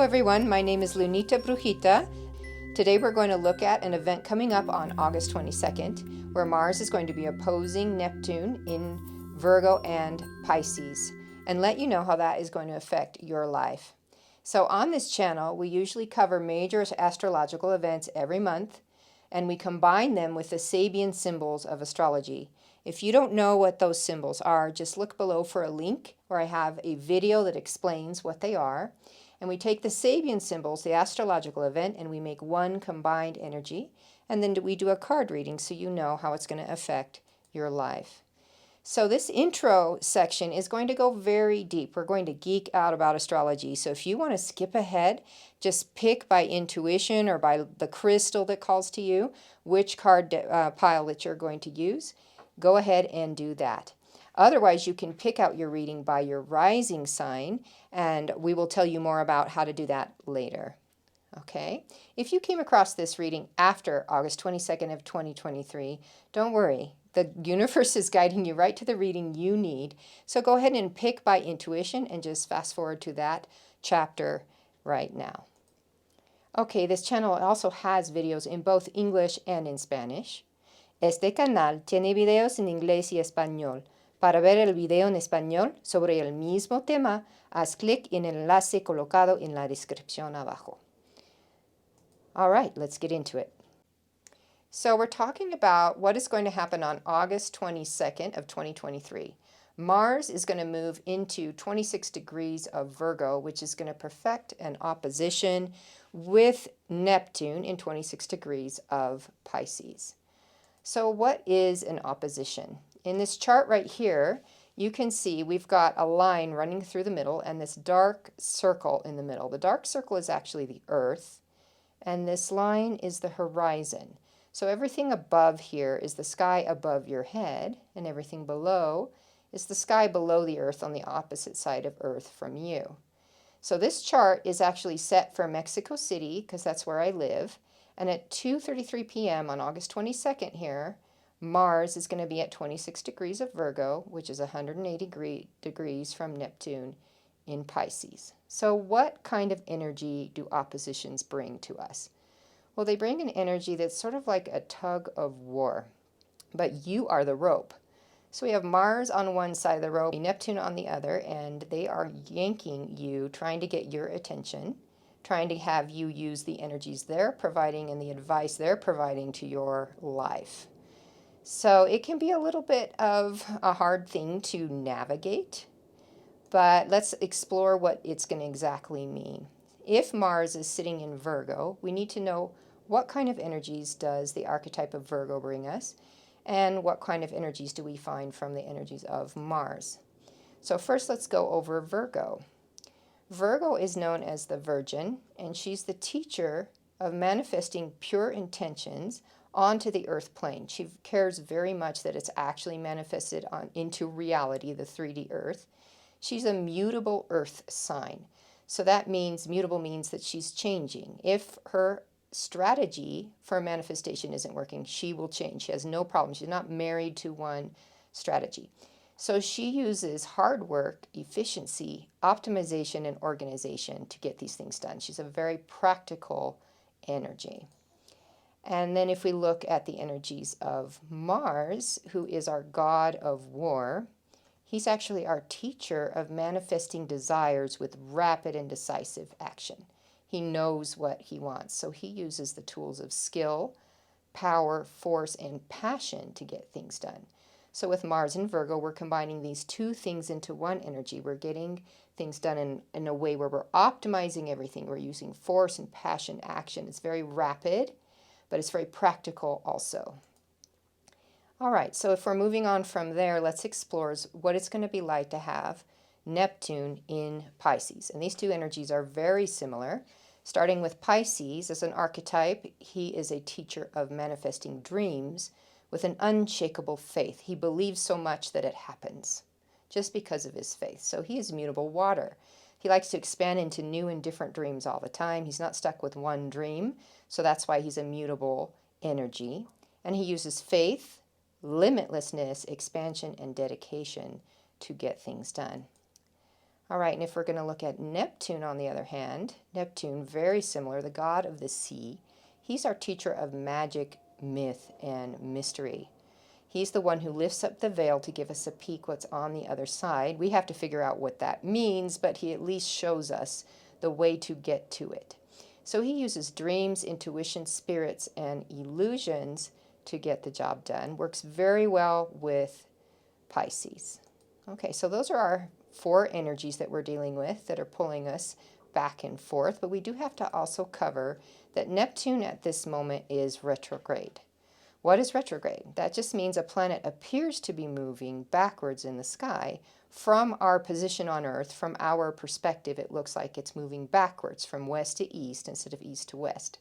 everyone, my name is Lunita Brujita. Today we're going to look at an event coming up on August 22nd where Mars is going to be opposing Neptune in Virgo and Pisces, and let you know how that is going to affect your life. So on this channel we usually cover major astrological events every month, and we combine them with the Sabian symbols of astrology. If you don't know what those symbols are, just look below for a link where I have a video that explains what they are. And we take the Sabian symbols, the astrological event, and we make one combined energy. And then we do a card reading so you know how it's going to affect your life. So this intro section is going to go very deep. We're going to geek out about astrology. So if you want to skip ahead, just pick by intuition or by the crystal that calls to you which card pile that you're going to use. Go ahead and do that. Otherwise, you can pick out your reading by your rising sign, and we will tell you more about how to do that later. Okay? If you came across this reading after August 22nd of 2023, don't worry. The universe is guiding you right to the reading you need. So go ahead and pick by intuition and just fast forward to that chapter right now. Okay, this channel also has videos in both English and in Spanish. Este canal tiene videos en inglés y español. Para ver el video en español sobre el mismo tema, haz clic en el enlace colocado en la descripción abajo. All right, let's get into it. So we're talking about what is going to happen on August 22nd of 2023. Mars is going to move into 26 degrees of Virgo, which is going to perfect an opposition with Neptune in 26 degrees of Pisces. So what is an opposition? In this chart right here, you can see we've got a line running through the middle and this dark circle in the middle. The dark circle is actually the Earth, and this line is the horizon. So everything above here is the sky above your head, and everything below is the sky below the Earth on the opposite side of Earth from you. So this chart is actually set for Mexico City, because that's where I live, and at 2:33 p.m. on August 22nd here, Mars is going to be at 26 degrees of Virgo, which is 180 degrees from Neptune in Pisces. So what kind of energy do oppositions bring to us? Well, they bring an energy that's sort of like a tug of war, but you are the rope. So we have Mars on one side of the rope, Neptune on the other, and they are yanking you, trying to get your attention, trying to have you use the energies they're providing and the advice they're providing to your life. So it can be a little bit of a hard thing to navigate, but let's explore what it's going to exactly mean. If Mars is sitting in Virgo, we need to know what kind of energies does the archetype of Virgo bring us, and what kind of energies do we find from the energies of Mars. So first let's go over Virgo. Virgo is known as the Virgin, and she's the teacher of manifesting pure intentions onto the earth plane. She cares very much that it's actually manifested into reality, the 3D earth. She's a mutable earth sign. So that means, mutable means that she's changing. If her strategy for manifestation isn't working, she will change. She has no problem. She's not married to one strategy. So she uses hard work, efficiency, optimization, and organization to get these things done. She's a very practical energy. And then if we look at the energies of Mars, who is our god of war, he's actually our teacher of manifesting desires with rapid and decisive action. He knows what he wants, so he uses the tools of skill, power, force, and passion to get things done. So with Mars and Virgo, we're combining these two things into one energy. We're getting things done in a way where we're optimizing everything. We're using force and passion, action. It's very rapid, but it's very practical also. All right, so if we're moving on from there, let's explore what it's going to be like to have Neptune in Pisces. And these two energies are very similar. Starting with Pisces, as an archetype, he is a teacher of manifesting dreams with an unshakable faith. He believes so much that it happens just because of his faith. So he is mutable water. He likes to expand into new and different dreams all the time. He's not stuck with one dream, so that's why he's a mutable energy. And he uses faith, limitlessness, expansion, and dedication to get things done. All right, and if we're going to look at Neptune on the other hand, Neptune, very similar, the god of the sea. He's our teacher of magic, myth, and mystery. He's the one who lifts up the veil to give us a peek what's on the other side. We have to figure out what that means, but he at least shows us the way to get to it. So he uses dreams, intuition, spirits, and illusions to get the job done. Works very well with Pisces. Okay, so those are our 4 energies that we're dealing with that are pulling us back and forth, but we do have to also cover that Neptune at this moment is retrograde. What is retrograde? That just means a planet appears to be moving backwards in the sky. From our position on Earth, from our perspective, it looks like it's moving backwards from west to east instead of east to west.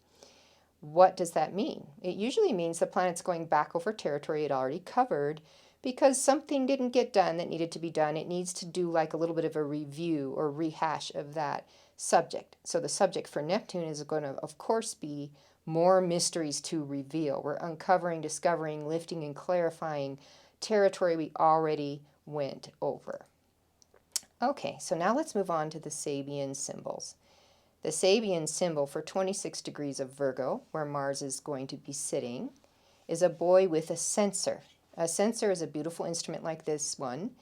What does that mean? It usually means the planet's going back over territory it already covered because something didn't get done that needed to be done. It needs to do like a little bit of a review or rehash of that subject. So the subject for Neptune is going to, of course, be more mysteries to reveal. We're uncovering, discovering, lifting, and clarifying territory we already went over. Okay, so now let's move on to the Sabian symbols. The Sabian symbol for 26 degrees of Virgo, where Mars is going to be sitting, is a boy with a censer. A censer is a beautiful instrument like this one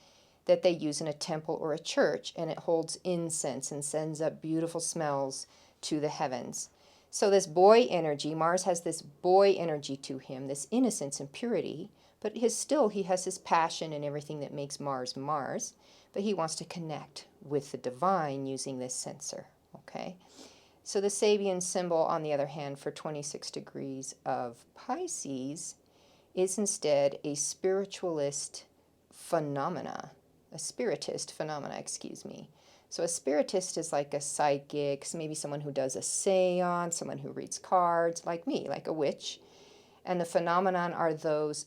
that they use in a temple or a church, and it holds incense and sends up beautiful smells to the heavens. So this boy energy, Mars has this boy energy to him, this innocence and purity, but he has his passion and everything that makes Mars Mars, but he wants to connect with the divine using this censer, okay? So the Sabian symbol, on the other hand, for 26 degrees of Pisces is instead a spiritist phenomena, excuse me. So a spiritist is like a psychic, maybe someone who does a seance, someone who reads cards, like me, like a witch. And the phenomenon are those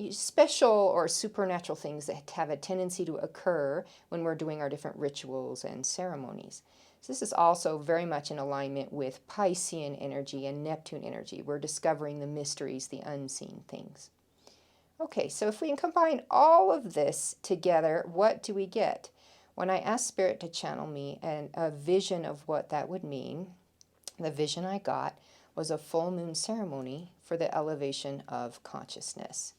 special or supernatural things that have a tendency to occur when we're doing our different rituals and ceremonies. So this is also very much in alignment with Piscean energy and Neptune energy. We're discovering the mysteries, the unseen things. Okay, so if we can combine all of this together, what do we get? When I asked Spirit to channel me and a vision of what that would mean, the vision I got was a full moon ceremony for the elevation of consciousness.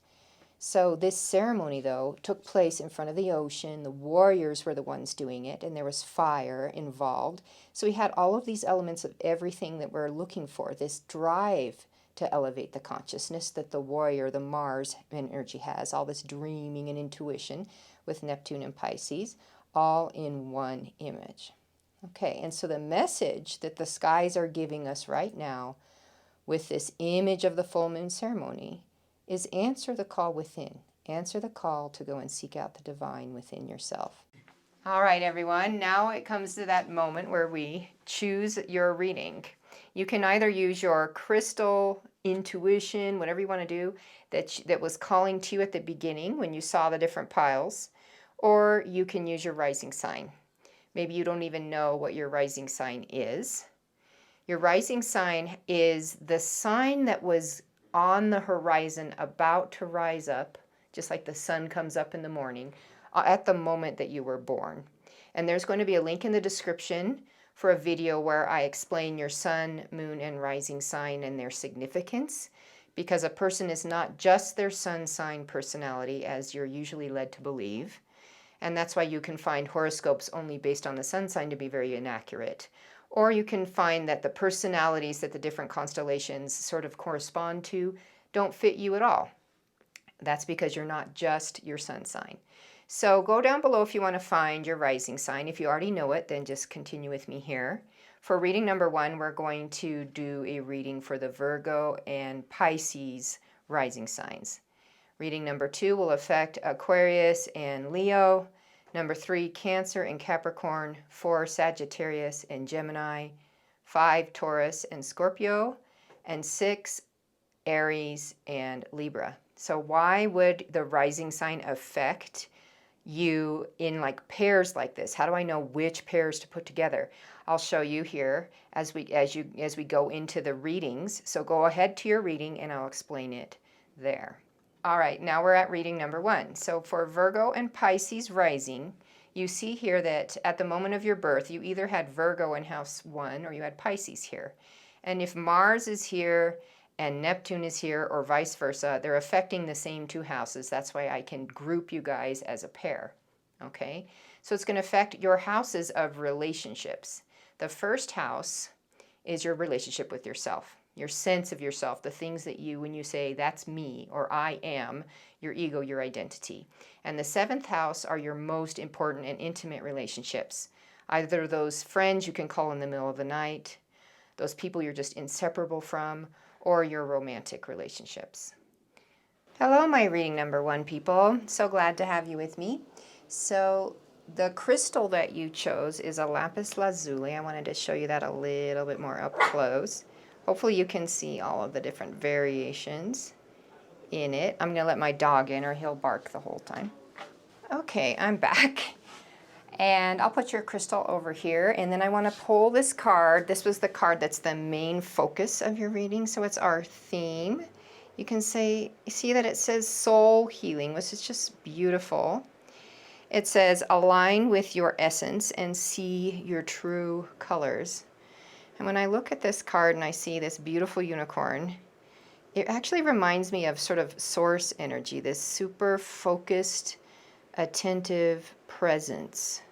So this ceremony, though, took place in front of the ocean. The warriors were the ones doing it, and there was fire involved. So we had all of these elements of everything that we're looking for, this drive to elevate the consciousness that the warrior, the Mars energy has, all this dreaming and intuition with Neptune and Pisces, all in one image. Okay, and so the message that the skies are giving us right now with this image of the full moon ceremony is answer the call within. Answer the call to go and seek out the divine within yourself. All right, everyone, now it comes to that moment where we choose your reading. You can either use your crystal intuition, whatever you want to do, that was calling to you at the beginning when you saw the different piles, or you can use your rising sign. Maybe you don't even know what your rising sign is. Your rising sign is the sign that was on the horizon about to rise up, just like the sun comes up in the morning, at the moment that you were born. And there's going to be a link in the description for a video where I explain your sun, moon, and rising sign and their significance, because a person is not just their sun sign personality, as you're usually led to believe. And that's why you can find horoscopes only based on the sun sign to be very inaccurate. Or you can find that the personalities that the different constellations sort of correspond to don't fit you at all. That's because you're not just your sun sign. So go down below if you want to find your rising sign. If you already know it, then just continue with me here. For reading number 1, we're going to do a reading for the Virgo and Pisces rising signs. Reading number 2 will affect Aquarius and Leo. Number 3, Cancer and Capricorn. 4, Sagittarius and Gemini. 5, Taurus and Scorpio. And 6, Aries and Libra. So why would the rising sign affect you in like pairs like this? How do I know which pairs to put together? I'll show you here as we go into the readings. So go ahead to your reading and I'll explain it there. All right, now we're at reading number 1. So for Virgo and Pisces rising, you see here that at the moment of your birth, you either had Virgo in house 1 or you had Pisces here. And if Mars is here and Neptune is here, or vice versa, they're affecting the same 2 houses. That's why I can group you guys as a pair, okay? So it's going to affect your houses of relationships. The first house is your relationship with yourself, your sense of yourself, the things that you, when you say, that's me, or I am, your ego, your identity. And the 7th house are your most important and intimate relationships. Either those friends you can call in the middle of the night, those people you're just inseparable from, or your romantic relationships. Hello, my reading number 1 people. So glad to have you with me. So the crystal that you chose is a lapis lazuli. I wanted to show you that a little bit more up close. Hopefully you can see all of the different variations in it. I'm going to let my dog in or he'll bark the whole time. Okay, I'm back. And I'll put your crystal over here, and then I want to pull this card. This was the card that's the main focus of your reading, so it's our theme. You can see that it says soul healing, which is just beautiful. It says align with your essence and see your true colors. And when I look at this card and I see this beautiful unicorn, it actually reminds me of sort of source energy, this super focused, attentive presence,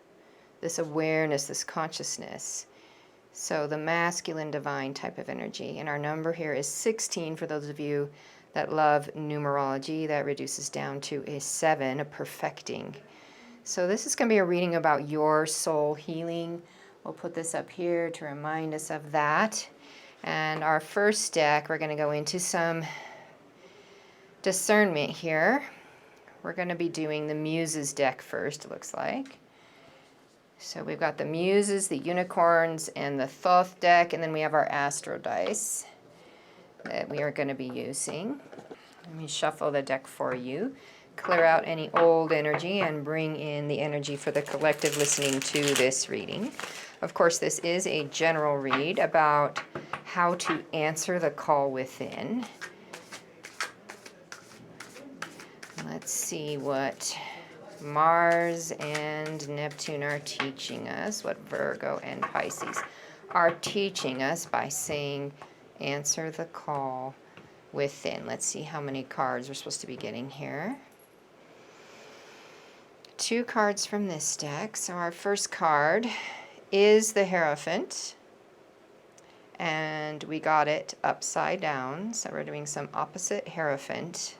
this awareness, this consciousness. So the masculine divine type of energy. And our number here is 16 for those of you that love numerology. That reduces down to a 7, a perfecting. So this is going to be a reading about your soul healing. We'll put this up here to remind us of that. And our first deck, we're going to go into some discernment here. We're going to be doing the Muses deck first, it looks like. So we've got the Muses, the Unicorns, and the Thoth deck, and then we have our Astro dice that we are going to be using. Let me shuffle the deck for you, clear out any old energy, and bring in the energy for the collective listening to this reading. Of course, this is a general read about how to answer the call within. Let's see what Mars and Neptune are teaching us, what Virgo and Pisces are teaching us by saying, answer the call within. Let's see how many cards we're supposed to be getting here. 2 cards from this deck. So our first card is the Hierophant, and we got it upside down, so we're doing some opposite Hierophant.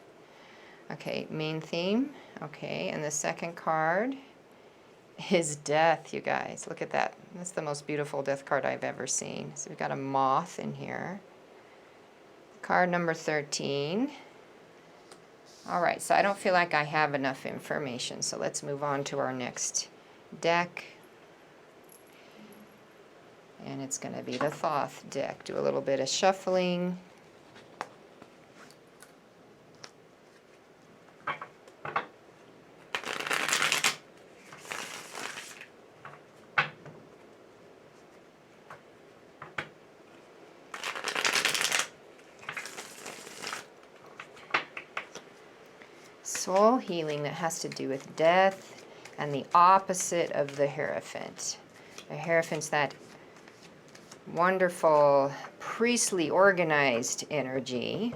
Okay, main theme. Okay, and the second card is Death, you guys. Look at that. That's the most beautiful death card I've ever seen. So we've got a moth in here. Card number 13. All right, so I don't feel like I have enough information, so let's move on to our next deck. And it's going to be the Thoth deck. Do a little bit of shuffling. Soul healing that has to do with death, and the opposite of the Hierophant. The Hierophant's that wonderful, priestly, organized energy.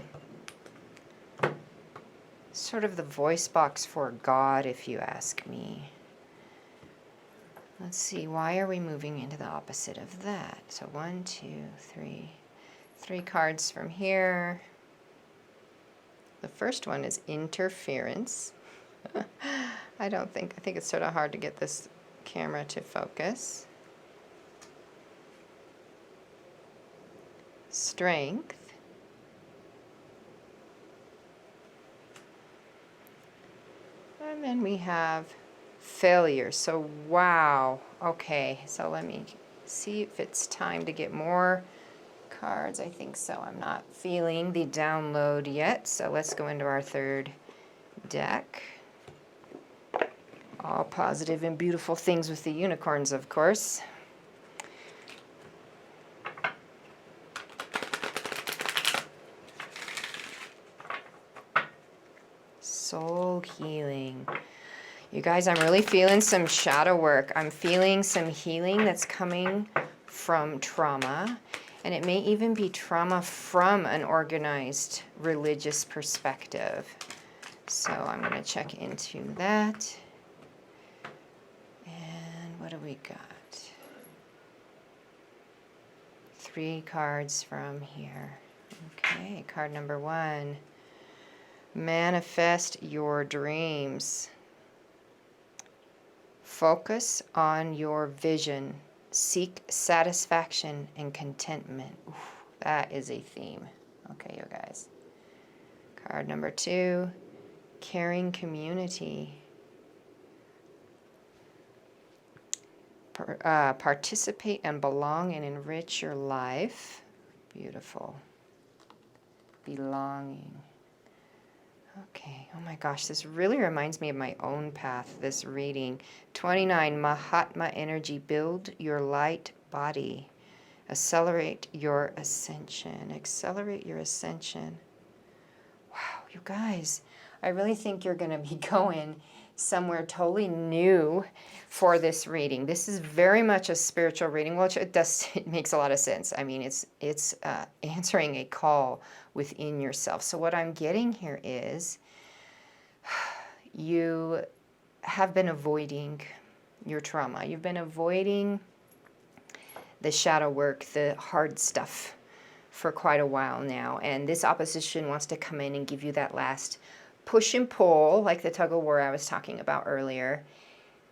Sort of the voice box for God, if you ask me. Let's see, why are we moving into the opposite of that? So 1, 2, 3. 3 cards from here. The first one is interference. I think it's sort of hard to get this camera to focus. Strength. And then we have failure. So wow. Okay, so let me see if it's time to get more cards. I think so. I'm not feeling the download yet, so let's go into our third deck. All positive and beautiful things with the unicorns, of course. Soul healing. You guys, I'm really feeling some shadow work. I'm feeling some healing that's coming from trauma. And it may even be trauma from an organized religious perspective. So I'm going to check into that. And what do we got? 3 cards from here. Okay, card number 1. Manifest your dreams. Focus on your vision. Seek satisfaction and contentment. Oof, that is a theme. Okay, you guys. Card number 2. Caring community. Participate and belong and enrich your life. Beautiful. Belonging. Okay, oh my gosh, this really reminds me of my own path, this reading. 29, Mahatma energy, build your light body. Accelerate your ascension. Accelerate your ascension. Wow, you guys, I really think you're going to be going somewhere totally new for this reading. This is very much a spiritual reading, which it makes a lot of sense. I mean, it's answering a call within yourself. So what I'm getting here is you have been avoiding your trauma. You've been avoiding the shadow work, the hard stuff for quite a while now. And this opposition wants to come in and give you that last push and pull, like the tug of war I was talking about earlier,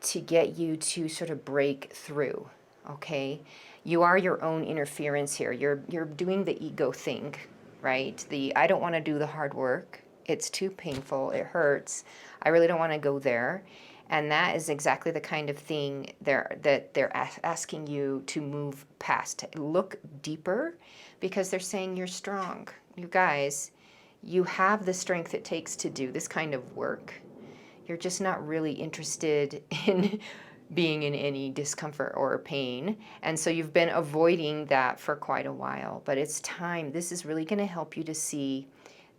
to get you to sort of break through, okay? You are your own interference here. You're doing the ego thing, right? I don't want to do the hard work. It's too painful. It hurts. I really don't want to go there. And that is exactly the kind of thing that they're asking you to move past. Look deeper, because they're saying you're strong. You guys, you have the strength it takes to do this kind of work. You're just not really interested in being in any discomfort or pain. And so you've been avoiding that for quite a while. But it's time. This is really going to help you to see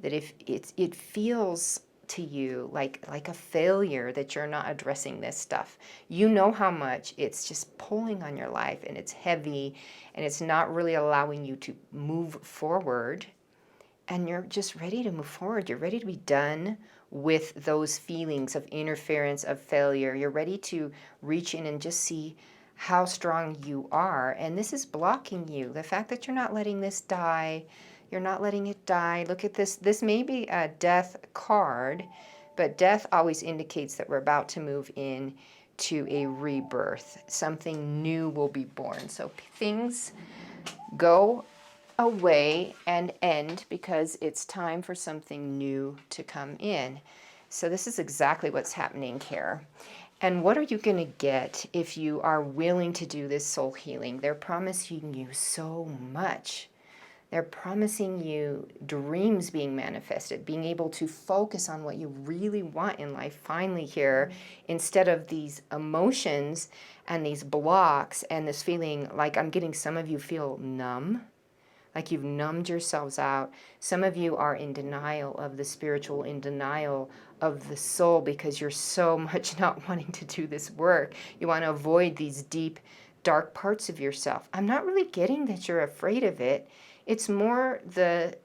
that if it feels to you like a failure that you're not addressing this stuff. You know how much it's just pulling on your life, and it's heavy, and it's not really allowing you to move forward. And you're just ready to move forward. You're ready to be done with those feelings of interference, of failure. You're ready to reach in and just see how strong you are. And this is blocking you. The fact that you're not letting this die, you're not letting it die. Look at this. This may be a death card, but death always indicates that we're about to move in to a rebirth. Something new will be born. So things go away and end because it's time for something new to come in. So this is exactly what's happening here. And what are you going to get if you are willing to do this soul healing? They're promising you so much. They're promising you dreams being manifested, being able to focus on what you really want in life finally here, instead of these emotions and these blocks and this feeling like I'm getting some of you feel numb. Like you've numbed yourselves out. Some of you are in denial of the spiritual, in denial of the soul, because you're so much not wanting to do this work. You want to avoid these deep, dark parts of yourself. I'm not really getting that you're afraid of it. It's more the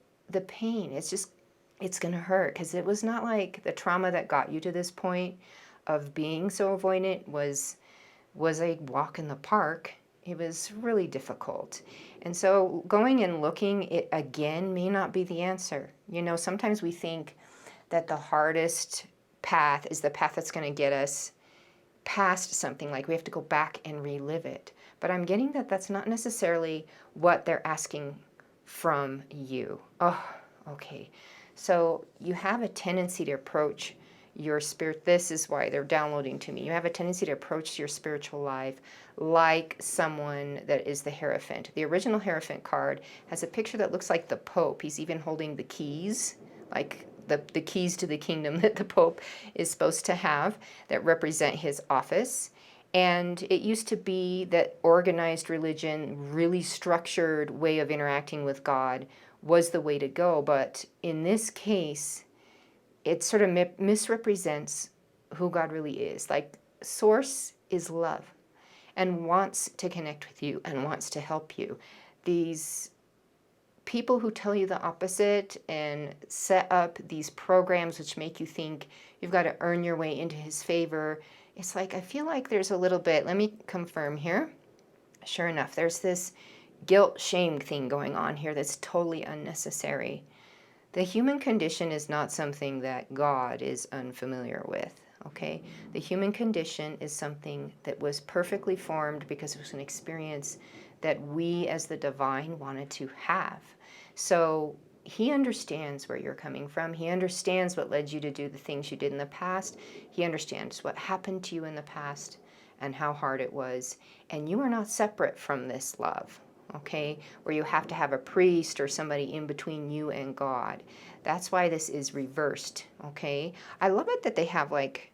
pain. It's going to hurt, because it was not like the trauma that got you to this point of being so avoidant was a walk in the park. It was really difficult. And so going and looking it again may not be the answer. You know, sometimes we think that the hardest path is the path that's going to get us past something, like we have to go back and relive it. But I'm getting that that's not necessarily what they're asking from you. Oh, okay. So you have a tendency to approach your spirit. This is why they're downloading to me. You have a tendency to approach your spiritual life like someone that is the Hierophant. The original Hierophant card has a picture that looks like the Pope. He's even holding the keys, like the keys to the kingdom that the Pope is supposed to have, that represent his office. And it used to be that organized religion, really structured way of interacting with God, was the way to go. But in this case, it sort of misrepresents who God really is. Like, Source is love and wants to connect with you and wants to help you. These people who tell you the opposite and set up these programs which make you think you've got to earn your way into his favor, it's like, I feel like there's a little bit, let me confirm here. Sure enough, there's this guilt, shame thing going on here that's totally unnecessary. The human condition is not something that God is unfamiliar with, okay? The human condition is something that was perfectly formed because it was an experience that we as the divine wanted to have. So he understands where you're coming from. He understands what led you to do the things you did in the past. He understands what happened to you in the past and how hard it was. And you are not separate from this love, okay? Where you have to have a priest or somebody in between you and God. That's why this is reversed, okay? I love it that they have like,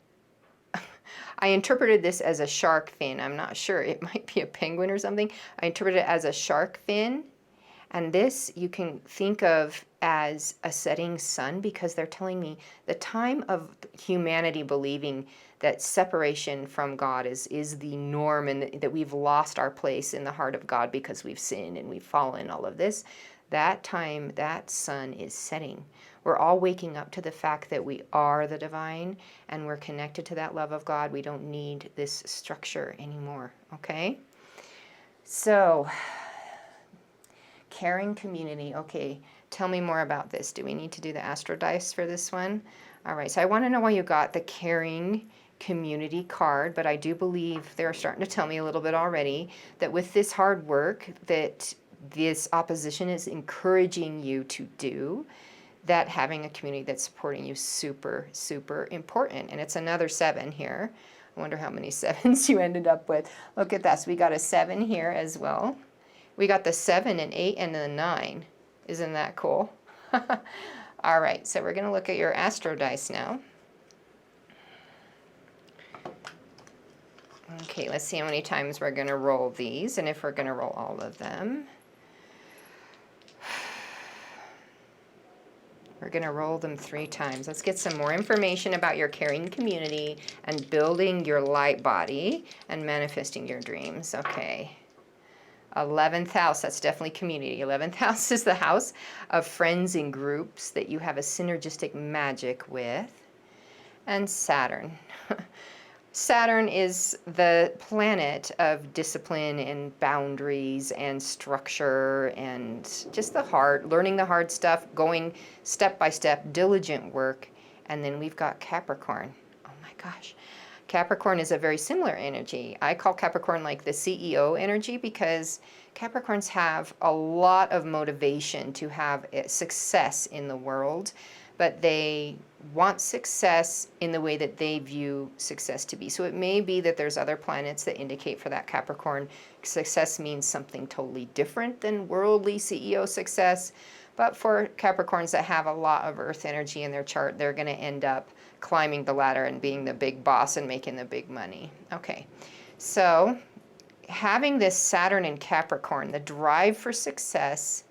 I interpreted this as a shark fin. I'm not sure. It might be a penguin or something. I interpreted it as a shark fin. And this you can think of as a setting sun, because they're telling me the time of humanity believing that separation from God is the norm, and that we've lost our place in the heart of God because we've sinned and we've fallen, all of this. That time, that sun is setting. We're all waking up to the fact that we are the divine and we're connected to that love of God. We don't need this structure anymore, okay? So, caring community. Okay, tell me more about this. Do we need to do the astro dice for this one? All right, so I want to know why you got the caring community card, but I do believe they're starting to tell me a little bit already that with this hard work that this opposition is encouraging you to do, that having a community that's supporting you is super, super important. And it's another 7 here. I wonder how many 7s you ended up with. Look at that. So we got a 7 here as well. We got the 7 and 8 and the 9. Isn't that cool? All right, so we're going to look at your astro dice now. Okay, let's see how many times we're going to roll these, and if we're going to roll all of them. We're going to roll them 3 times. Let's get some more information about your caring community and building your light body and manifesting your dreams. Okay. 11th house, that's definitely community. 11th house is the house of friends and groups that you have a synergistic magic with. And Saturn. Saturn is the planet of discipline and boundaries and structure and just the hard, learning the hard stuff, going step by step, diligent work. And then we've got Capricorn. Oh my gosh. Capricorn is a very similar energy. I call Capricorn like the CEO energy because Capricorns have a lot of motivation to have success in the world, but they want success in the way that they view success to be. So it may be that there's other planets that indicate for that Capricorn success means something totally different than worldly CEO success. But for Capricorns that have a lot of earth energy in their chart, they're going to end up climbing the ladder and being the big boss and making the big money. Okay, so having this Saturn in Capricorn, the drive for success,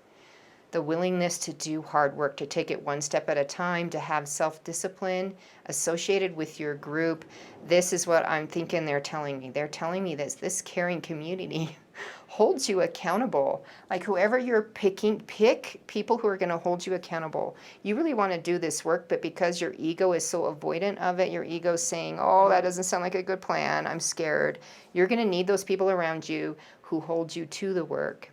the willingness to do hard work, to take it one step at a time, to have self-discipline associated with your group. This is what I'm thinking they're telling me. They're telling me this caring community holds you accountable. Like whoever you're picking, pick people who are going to hold you accountable. You really want to do this work, but because your ego is so avoidant of it, your ego's saying, oh, that doesn't sound like a good plan, I'm scared. You're going to need those people around you who hold you to the work,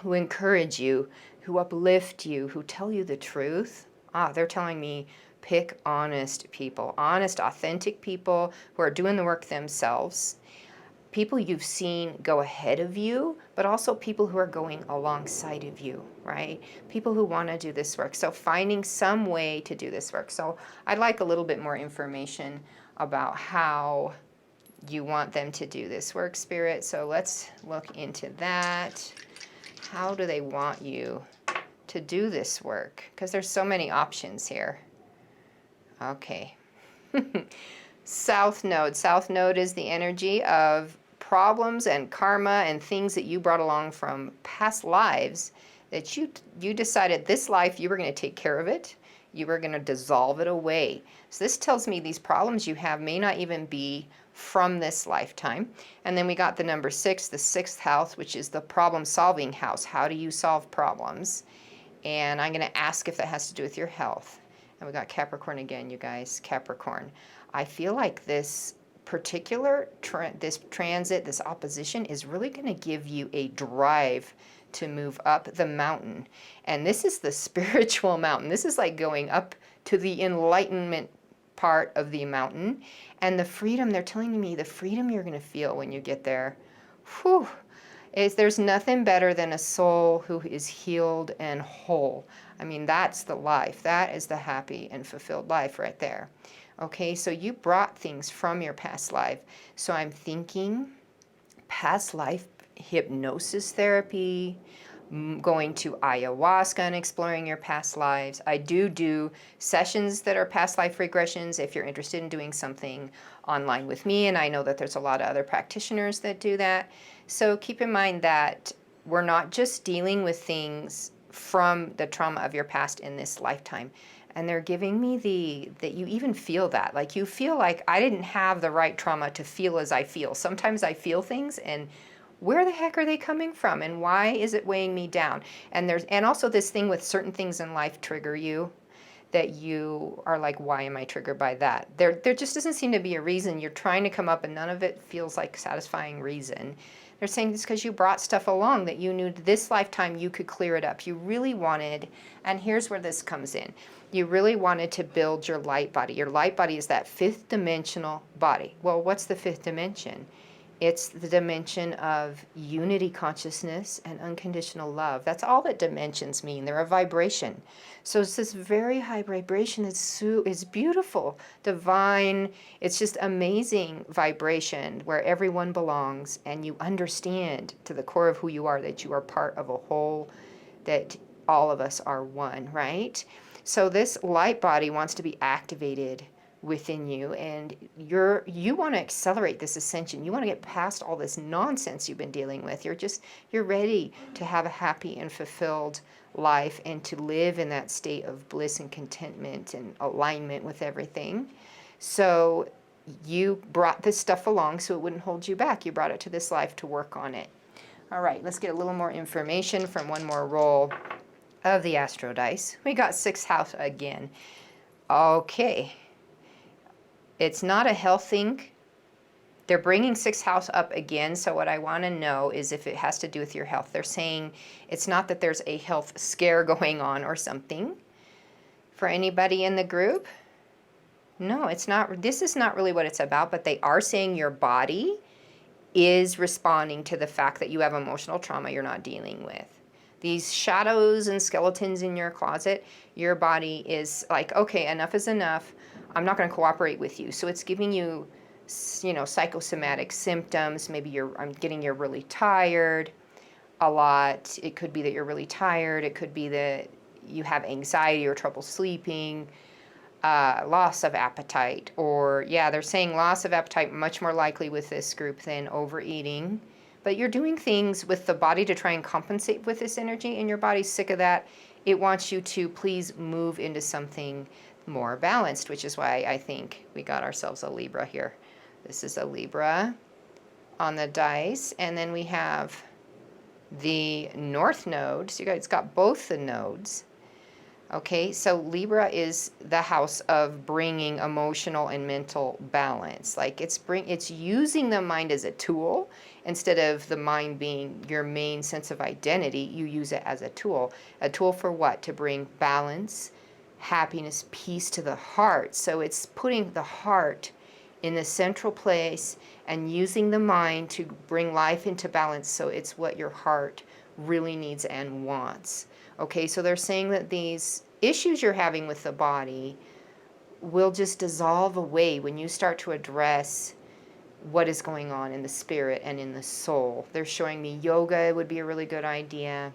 who encourage you, who uplift you, who tell you the truth. They're telling me pick honest people, honest, authentic people who are doing the work themselves. People you've seen go ahead of you, but also people who are going alongside of you, right? People who want to do this work. So finding some way to do this work. So I'd like a little bit more information about how you want them to do this work, Spirit. So let's look into that. How do they want you to do this work? Because there's so many options here. Okay. South Node. South Node is the energy of problems and karma and things that you brought along from past lives that you decided this life you were going to take care of it. You are going to dissolve it away. So this tells me these problems you have may not even be from this lifetime. And then we got the number 6, the 6th house, which is the problem-solving house. How do you solve problems? And I'm going to ask if that has to do with your health. And we got Capricorn again, you guys. Capricorn. I feel like this particular this transit, this opposition is really going to give you a drive to move up the mountain. And this is the spiritual mountain. This is like going up to the enlightenment part of the mountain. And the freedom, they're telling me the freedom you're going to feel when you get there. Whew. There's nothing better than a soul who is healed and whole. I mean, that's the life. That is the happy and fulfilled life right there. Okay, so you brought things from your past life. So I'm thinking past life hypnosis therapy, going to ayahuasca and exploring your past lives. I do sessions that are past life regressions if you're interested in doing something online with me, and I know that there's a lot of other practitioners that do that. So keep in mind that we're not just dealing with things from the trauma of your past in this lifetime. And they're giving me that you even feel that. Like you feel like I didn't have the right trauma to feel as I feel. Sometimes I feel things and where the heck are they coming from? And why is it weighing me down? And also this thing with certain things in life trigger you, that you are like, why am I triggered by that? There just doesn't seem to be a reason. You're trying to come up and none of it feels like satisfying reason. They're saying it's because you brought stuff along that you knew this lifetime you could clear it up. You really wanted, and here's where this comes in. You really wanted to build your light body. Your light body is that 5th dimensional body. Well, what's the 5th dimension? It's the dimension of unity consciousness and unconditional love. That's all that dimensions mean. They're a vibration. So it's this very high vibration is beautiful, divine. It's just amazing vibration where everyone belongs and you understand to the core of who you are that you are part of a whole, that all of us are one, right? So this light body wants to be activated within you, and you want to accelerate this ascension. You want to get past all this nonsense you've been dealing with. You're ready to have a happy and fulfilled life and to live in that state of bliss and contentment and alignment with everything. So you brought this stuff along so it wouldn't hold you back. You brought it to this life to work on it. All right, let's get a little more information from one more roll of the Astro Dice. We got 6th house again. Okay. It's not a health thing. They're bringing 6th house up again, so what I want to know is if it has to do with your health. They're saying it's not that there's a health scare going on or something. For anybody in the group? No, it's not. This is not really what it's about, but they are saying your body is responding to the fact that you have emotional trauma you're not dealing with. These shadows and skeletons in your closet, your body is like, okay, enough is enough. I'm not going to cooperate with you. So it's giving you, psychosomatic symptoms. Maybe you're really tired a lot. It could be that you're really tired. It could be that you have anxiety or trouble sleeping, loss of appetite, or they're saying loss of appetite much more likely with this group than overeating. But you're doing things with the body to try and compensate with this energy, and your body's sick of that. It wants you to please move into something more balanced, which is why I think we got ourselves a Libra here. This is a Libra on the dice, and then we have the North Node. So you guys got both the nodes. Okay, so Libra is the house of bringing emotional and mental balance. Like it's using the mind as a tool instead of the mind being your main sense of identity. You use it as a tool. A tool for what? To bring balance, happiness, peace to the heart. So it's putting the heart in the central place and using the mind to bring life into balance. So it's what your heart really needs and wants. Okay, so they're saying that these issues you're having with the body will just dissolve away when you start to address what is going on in the spirit and in the soul. They're showing me yoga would be a really good idea.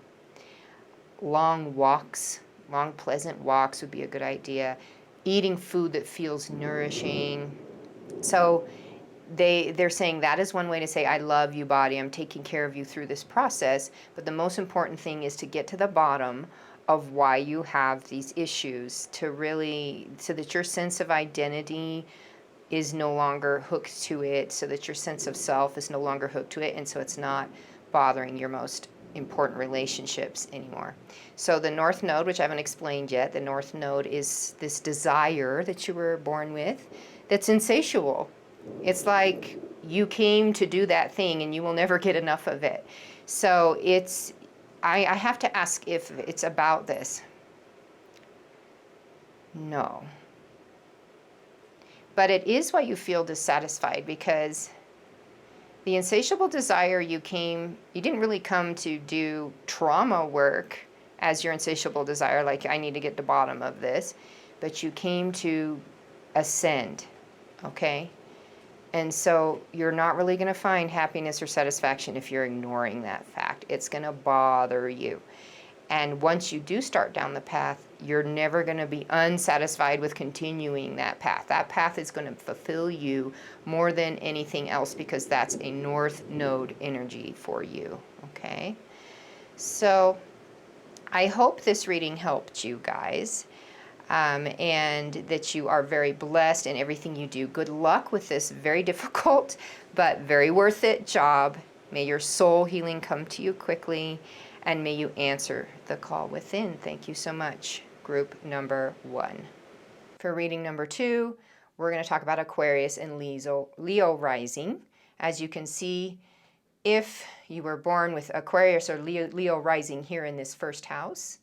Long walks, long pleasant walks would be a good idea. Eating food that feels nourishing. So they're saying that is one way to say, I love you, body. I'm taking care of you through this process. But the most important thing is to get to the bottom of why you have these issues, to really, so that your sense of identity is no longer hooked to it, so that your sense of self is no longer hooked to it, and so it's not bothering your most important relationships anymore. So the North Node, which I haven't explained yet, the North Node is this desire that you were born with that's insatiable. It's like you came to do that thing and you will never get enough of it. So it's, I have to ask if it's about this. No. But it is why you feel dissatisfied, because the insatiable desire, you didn't really come to do trauma work as your insatiable desire, like I need to get to the bottom of this, but you came to ascend, okay? And so you're not really going to find happiness or satisfaction if you're ignoring that fact. It's going to bother you. And once you do start down the path, you're never going to be unsatisfied with continuing that path. That path is going to fulfill you more than anything else, because that's a North Node energy for you, okay? So I hope this reading helped you guys. And that you are very blessed in everything you do. Good luck with this very difficult but very worth it job. May your soul healing come to you quickly, and may you answer the call within. Thank you so much, group number 1. For reading number 2, we're going to talk about Aquarius and Leo rising. As you can see, if you were born with Aquarius or Leo rising here in this first house,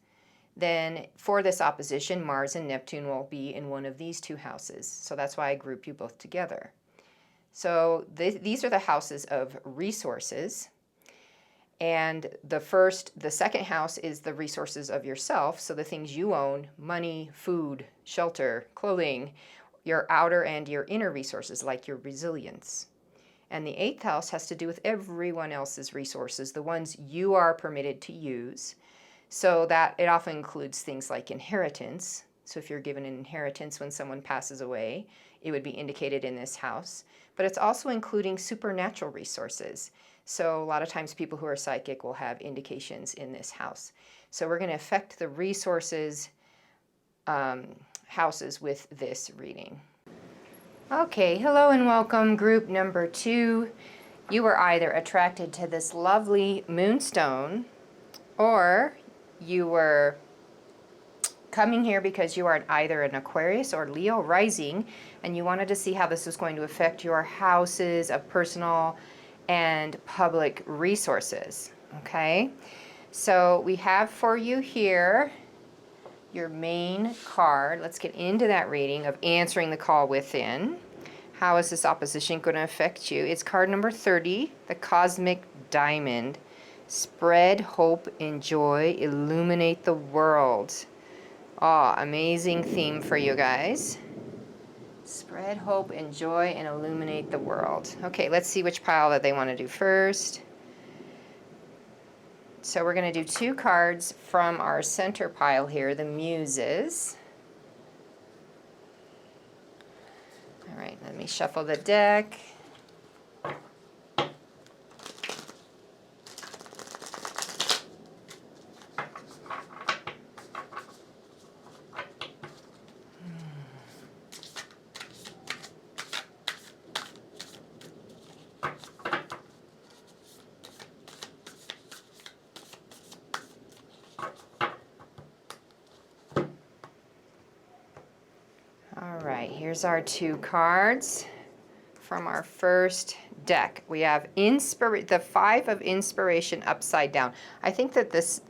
then for this opposition, Mars and Neptune will be in one of these 2 houses. So that's why I group you both together. So these are the houses of resources. And the second house is the resources of yourself. So the things you own: money, food, shelter, clothing, your outer and your inner resources, like your resilience. And the 8th house has to do with everyone else's resources, the ones you are permitted to use. So that it often includes things like inheritance. So if you're given an inheritance when someone passes away, it would be indicated in this house. But it's also including supernatural resources. So a lot of times people who are psychic will have indications in this house. So we're going to affect the resources houses with this reading. Okay, hello and welcome, group number 2. You were either attracted to this lovely moonstone, or you were coming here because you are either an Aquarius or Leo rising, and you wanted to see how this is going to affect your houses of personal and public resources, okay? So we have for you here your main card. Let's get into that reading of answering the call within. How is this opposition going to affect you? It's card number 30, the Cosmic Diamond. Spread hope and joy, illuminate the world. Oh, amazing theme for you guys. Spread hope and joy and illuminate the world. Okay, let's see which pile that they want to do first. So we're going to do 2 cards from our center pile here, the Muses. All right, let me shuffle the deck. Here's our 2 cards from our first deck. We have the 5 of inspiration upside down. I think that this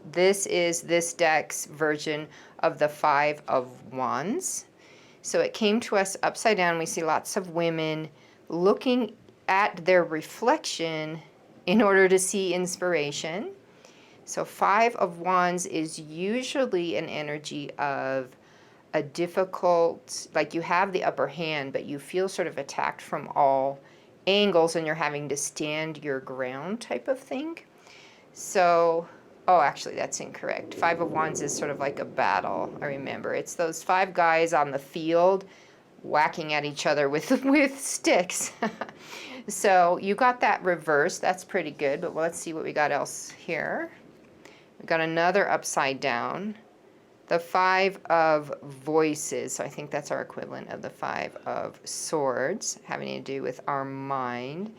is this deck's version of the 5 of wands. So it came to us upside down. We see lots of women looking at their reflection in order to see inspiration. So 5 of wands is usually an energy of a difficult, like you have the upper hand, but you feel sort of attacked from all angles and you're having to stand your ground type of thing. So, oh, actually that's incorrect. 5 of wands is sort of like a battle. I remember it's those 5 guys on the field whacking at each other with sticks. So you got that reversed. That's pretty good, but let's see what we got else here. We got another upside down. the Five of Voices. So I think that's our equivalent of the Five of Swords, having to do with our mind.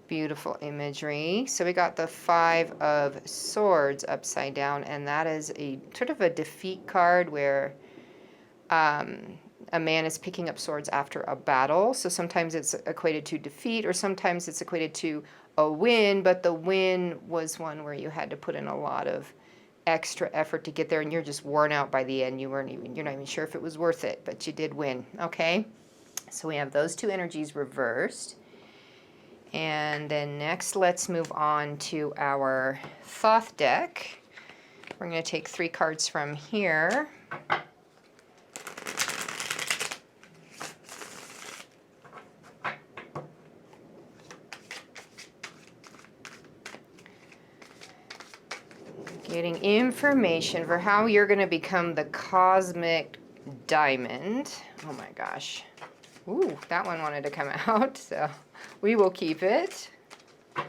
Beautiful imagery. So we got the Five of Swords upside down, and that is a sort of a defeat card where a man is picking up swords after a battle. So sometimes it's equated to defeat, or sometimes it's equated to a win, but the win was one where you had to put in a lot of extra effort to get there, and you're just worn out by the end. You're not even sure if it was worth it, but you did win. Okay, so we have those two energies reversed. And then next, let's move on to our Thoth deck. We're going to take 3 cards from here. Getting information for how you're going to become the cosmic diamond. Oh my gosh. Ooh, that one wanted to come out, so we will keep it. All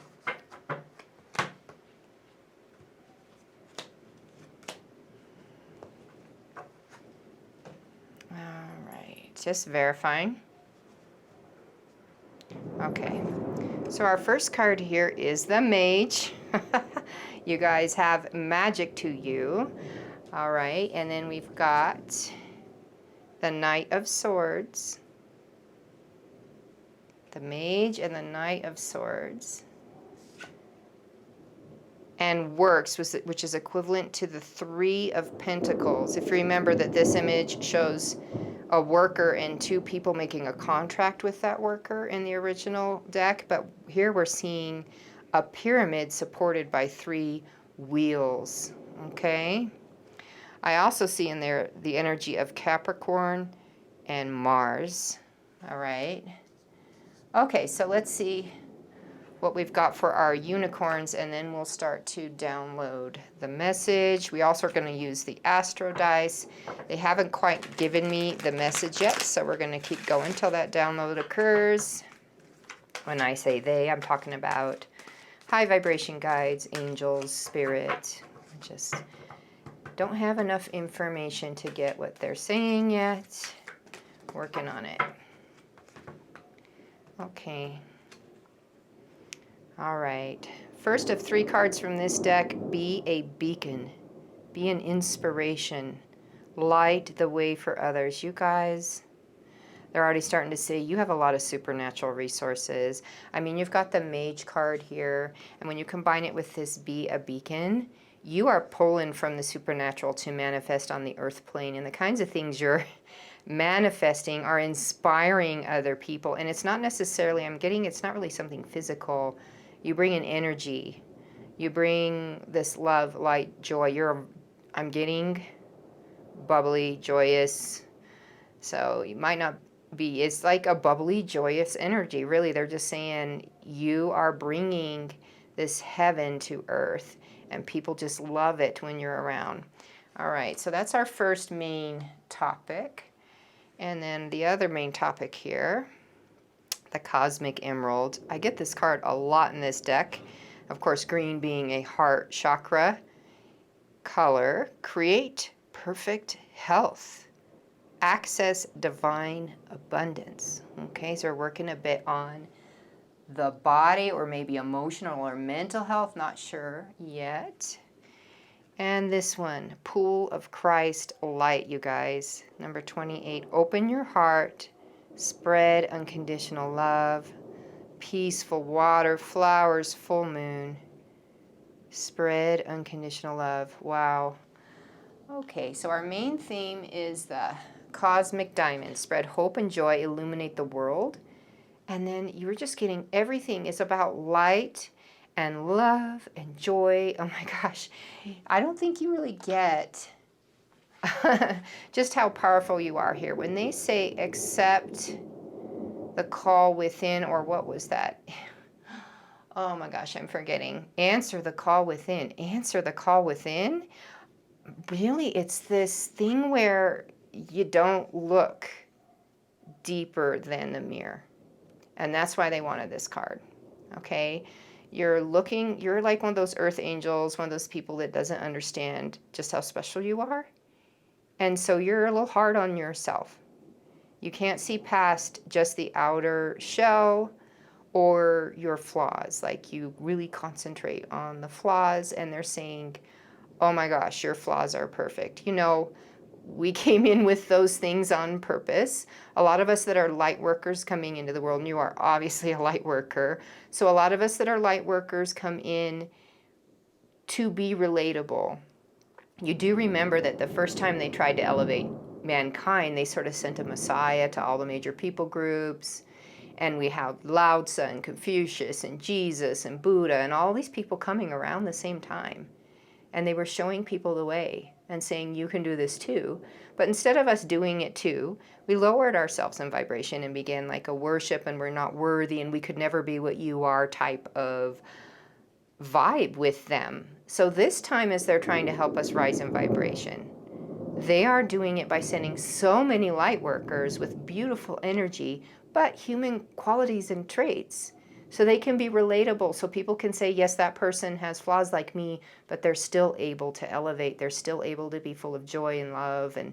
right, just verifying. Okay, so our first card here is the Mage. You guys have magic to you. All right, and then we've got the Knight of Swords. The Mage and the Knight of Swords. And Works, which is equivalent to the 3 of Pentacles. If you remember that this image shows a worker and 2 people making a contract with that worker in the original deck, but here we're seeing a pyramid supported by 3 wheels, okay? I also see in there the energy of Capricorn and Mars, all right? Okay, so let's see what we've got for our unicorns, and then we'll start to download the message. We also are going to use the Astro Dice. They haven't quite given me the message yet, so we're going to keep going till that download occurs. When I say they, I'm talking about high vibration guides, angels, spirit. Just don't have enough information to get what they're saying yet. Working on it. Okay. All right. First of 3 cards from this deck, be a beacon. Be an inspiration. Light the way for others. You guys, they're already starting to say you have a lot of supernatural resources. I mean, you've got the Mage card here, and when you combine it with this be a beacon, you are pulling from the supernatural to manifest on the earth plane, and the kinds of things you're manifesting are inspiring other people. And it's not necessarily, it's not really something physical. You bring an energy. You bring this love, light, joy. I'm getting bubbly, joyous. So you might not be, it's like a bubbly, joyous energy. Really, they're just saying you are bringing this heaven to earth, and people just love it when you're around. All right, so that's our first main topic. And then the other main topic here, the Cosmic Emerald. I get this card a lot in this deck. Of course, green being a heart chakra color. Create perfect health. Access divine abundance. Okay, so we're working a bit on the body, or maybe emotional or mental health, not sure yet. And this one, Pool of Christ Light, you guys. Number 28, open your heart, spread unconditional love, peaceful water, flowers, full moon, spread unconditional love. Wow. Okay, so our main theme is the cosmic diamond, spread hope and joy, illuminate the world. And then you were just getting everything. It's about light and love and joy. Oh my gosh, I don't think you really get just how powerful you are here. When they say accept the call within, or what was that? Oh my gosh, I'm forgetting. Answer the call within. Answer the call within. Really, it's this thing where you don't look deeper than the mirror. And that's why they wanted this card. Okay? You're like one of those earth angels, one of those people that doesn't understand just how special you are. And so you're a little hard on yourself. You can't see past just the outer shell or your flaws. Like, you really concentrate on the flaws, and they're saying, oh my gosh, your flaws are perfect. You know, we came in with those things on purpose. A lot of us that are light workers coming into the world, and you are obviously a light worker. So a lot of us that are light workers come in to be relatable. You do remember that the first time they tried to elevate mankind, they sort of sent a messiah to all the major people groups. And we have Lao Tzu and Confucius and Jesus and Buddha and all these people coming around the same time. And they were showing people the way and saying, you can do this too. But instead of us doing it too, we lowered ourselves in vibration and began like a worship, and we're not worthy and we could never be what you are type of vibe with them. So this time, as they're trying to help us rise in vibration, they are doing it by sending so many light workers with beautiful energy, but human qualities and traits. So they can be relatable. So people can say, yes, that person has flaws like me, but they're still able to elevate. They're still able to be full of joy and love. And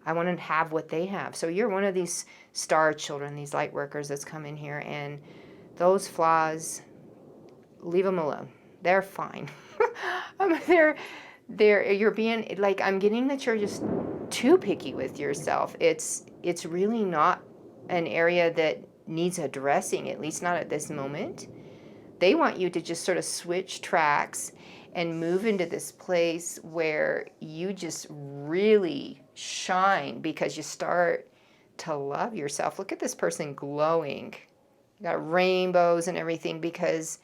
I want to have what they have. So you're one of these star children, these light workers that's come in here. And those flaws, leave them alone. They're fine. You're being, like, I'm getting that you're just too picky with yourself. It's really not an area that needs addressing, at least not at this moment. They want you to just sort of switch tracks and move into this place where you just really shine because you start to love yourself. Look at this person glowing. You got rainbows and everything because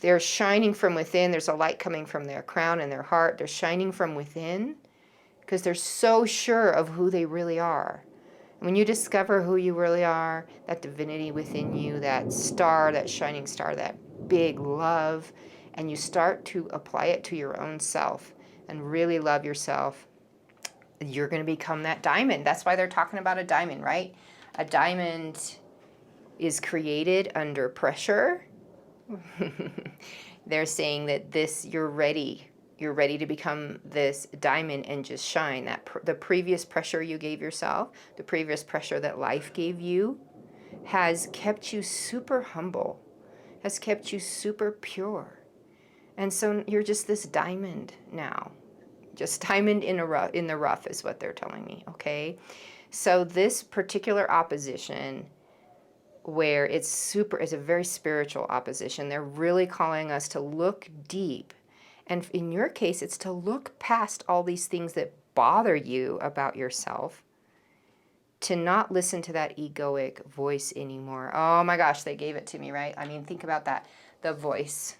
they're shining from within. There's a light coming from their crown and their heart. They're shining from within because they're so sure of who they really are. When you discover who you really are, that divinity within you, that star, that shining star, that big love, and you start to apply it to your own self and really love yourself, you're going to become that diamond. That's why they're talking about a diamond, right? A diamond is created under pressure. They're saying that you're ready to become this diamond and just shine. That the previous pressure you gave yourself, the previous pressure that life gave you, has kept you super humble, has kept you super pure. And so you're just this diamond now. Just diamond in the rough is what they're telling me, okay? So this particular opposition, where it's a very spiritual opposition, they're really calling us to look deep. And in your case, it's to look past all these things that bother you about yourself, to not listen to that egoic voice anymore. Oh my gosh, they gave it to me, right? I mean, think about that. The voice.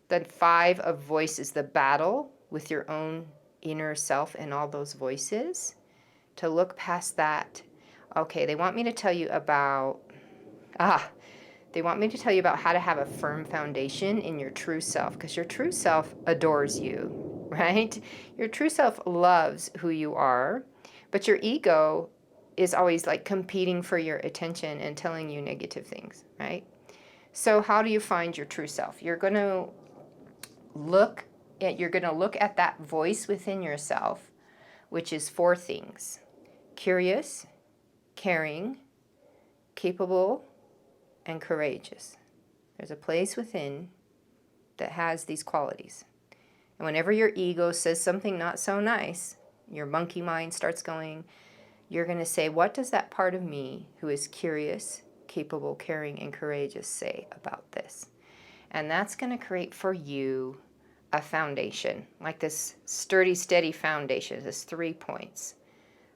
The 5 of voices, the battle with your own inner self and all those voices. To look past that. Okay, they want me to tell you about how to have a firm foundation in your true self, because your true self adores you, right? Your true self loves who you are, but your ego is always like competing for your attention and telling you negative things, right? So how do you find your true self? You're going to look at that voice within yourself, which is 4 things: curious, caring, capable, and courageous. There's a place within that has these qualities. And whenever your ego says something not so nice, your monkey mind starts going, you're going to say, what does that part of me who is curious, capable, caring, and courageous say about this? And that's going to create for you a foundation, like this sturdy, steady foundation, this 3 points.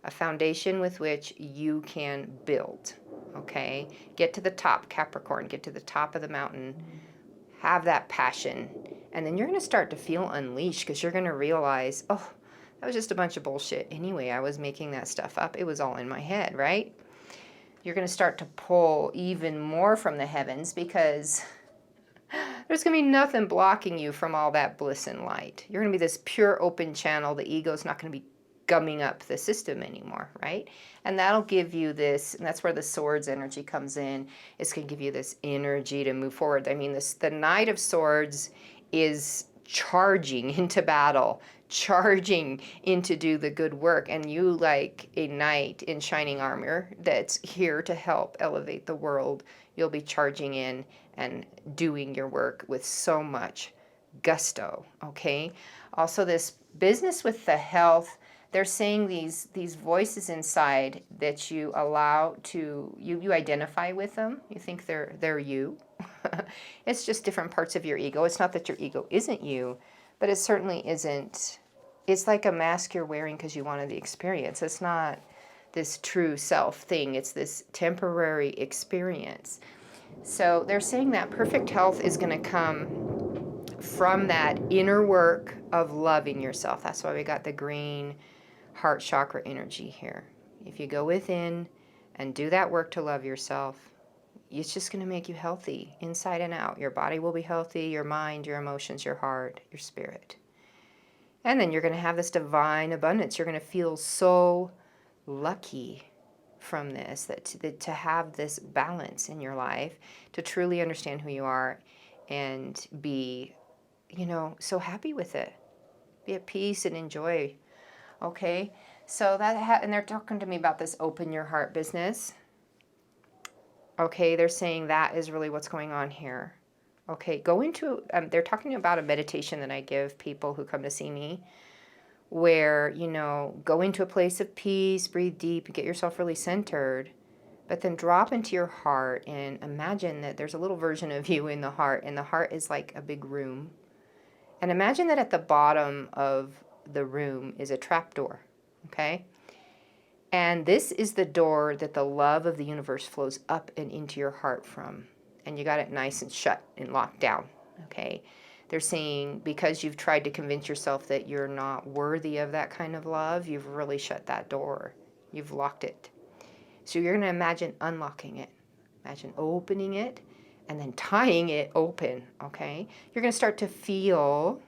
A foundation with which you can build, okay? Get to the top, Capricorn, get to the top of the mountain, have that passion, and then you're going to start to feel unleashed, because you're going to realize, oh, that was just a bunch of bullshit. Anyway, I was making that stuff up. It was all in my head, right? You're going to start to pull even more from the heavens, because there's going to be nothing blocking you from all that bliss and light. You're going to be this pure open channel. The ego's not going to be gumming up the system anymore, right? And that'll give you this, and that's where the swords energy comes in. It's going to give you this energy to move forward. I mean, the Knight of Swords is charging into battle charging in to do the good work, and you like a knight in shining armor that's here to help elevate the world. You'll be charging in and doing your work with so much gusto, okay? Also, this business with the health, they're saying these voices inside that you allow to, you identify with them. You think they're you. It's just different parts of your ego. It's not that your ego isn't you, but it certainly isn't. It's like a mask you're wearing because you wanted the experience. It's not this true self thing. It's this temporary experience. So they're saying that perfect health is going to come from that inner work of loving yourself. That's why we got the green heart chakra energy here. If you go within and do that work to love yourself, it's just going to make you healthy inside and out. Your body will be healthy, your mind, your emotions, your heart, your spirit. And then you're going to have this divine abundance. You're going to feel so lucky from this, that to have this balance in your life, to truly understand who you are and be, so happy with it. Be at peace and enjoy. Okay? So and they're talking to me about this open your heart business. Okay, they're saying that is really what's going on here. Okay, go into, they're talking about a meditation that I give people who come to see me, where, go into a place of peace, breathe deep, get yourself really centered, but then drop into your heart and imagine that there's a little version of you in the heart, and the heart is like a big room. And imagine that at the bottom of the room is a trap door, okay? And this is the door that the love of the universe flows up and into your heart from. And you got it nice and shut and locked down, okay? They're saying because you've tried to convince yourself that you're not worthy of that kind of love, you've really shut that door. You've locked it. So you're going to imagine unlocking it. Imagine opening it and then tying it open, okay? You're going to start to feel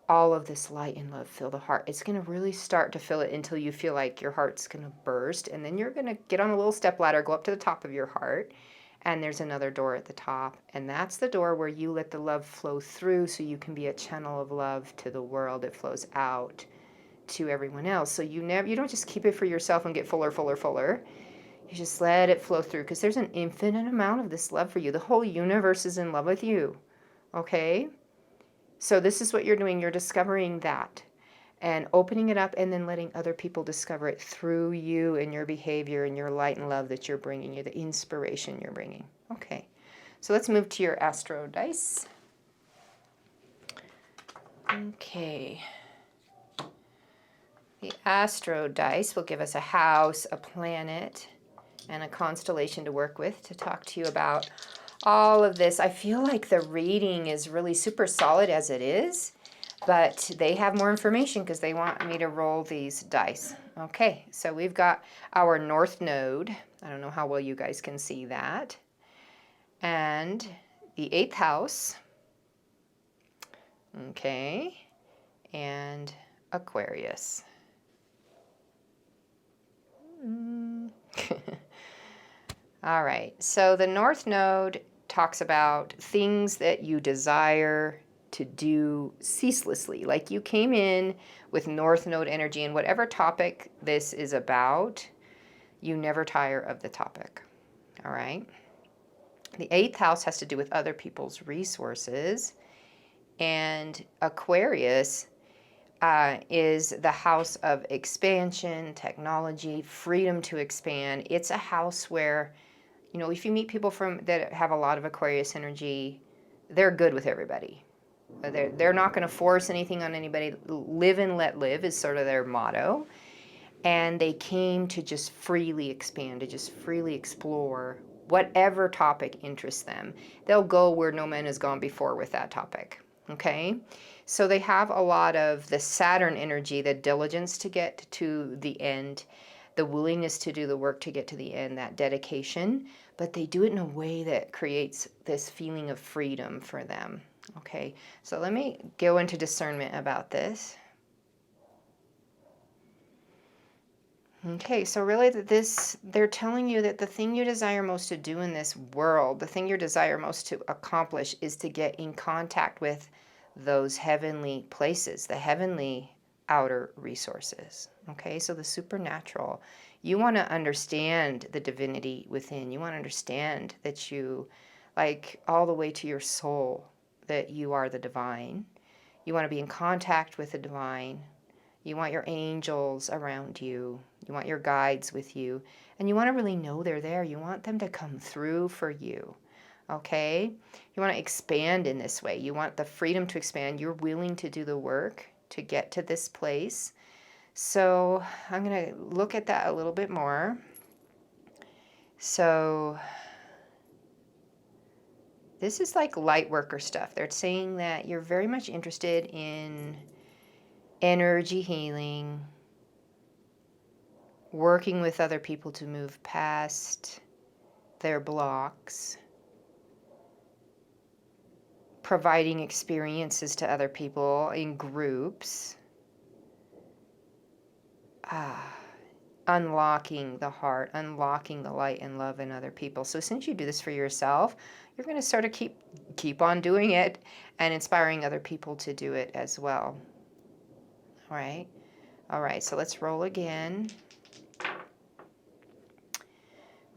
all of this light and love fill the heart. It's going to really start to fill it until you feel like your heart's going to burst. And then you're going to get on a little step ladder, go up to the top of your heart. And there's another door at the top. And that's the door where you let the love flow through so you can be a channel of love to the world. It flows out to everyone else. So you don't just keep it for yourself and get fuller, fuller, fuller. You just let it flow through, because there's an infinite amount of this love for you. The whole universe is in love with you. Okay? So this is what you're doing. You're discovering that and opening it up, and then letting other people discover it through you and your behavior and your light and love that you're bringing, the inspiration you're bringing. Okay, so let's move to your astro dice. Okay. The astro dice will give us a house, a planet, and a constellation to work with to talk to you about all of this. I feel like the reading is really super solid as it is, but they have more information because they want me to roll these dice. Okay, so we've got our North Node. I don't know how well you guys can see that. And the 8th house. Okay, and Aquarius. All right, so the North Node talks about things that you desire to do ceaselessly. Like you came in with North Node energy, and whatever topic this is about, you never tire of the topic. All right? The 8th house has to do with other people's resources, and Aquarius is the house of expansion, technology, freedom to expand. It's a house where, if you meet people that have a lot of Aquarius energy, they're good with everybody. They're not going to force anything on anybody. Live and let live is sort of their motto. And they came to just freely expand, to just freely explore whatever topic interests them. They'll go where no man has gone before with that topic. Okay? So they have a lot of the Saturn energy, the diligence to get to the end, the willingness to do the work to get to the end, that dedication, but they do it in a way that creates this feeling of freedom for them. Okay, so let me go into discernment about this. Okay, so really they're telling you that the thing you desire most to do in this world, the thing you desire most to accomplish is to get in contact with those heavenly places, the heavenly outer resources. Okay, so the supernatural. You want to understand the divinity within. You want to understand that you, like all the way to your soul, that you are the divine. You want to be in contact with the divine. You want your angels around you. You want your guides with you. And you want to really know they're there. You want them to come through for you. Okay? You want to expand in this way. You want the freedom to expand. You're willing to do the work to get to this place. So I'm going to look at that a little bit more. So this is like light worker stuff. They're saying that you're very much interested in energy healing, working with other people to move past their blocks, providing experiences to other people in groups, unlocking the heart, unlocking the light and love in other people. So since you do this for yourself, you're going to sort of keep on doing it and inspiring other people to do it as well. All right. All right, so let's roll again.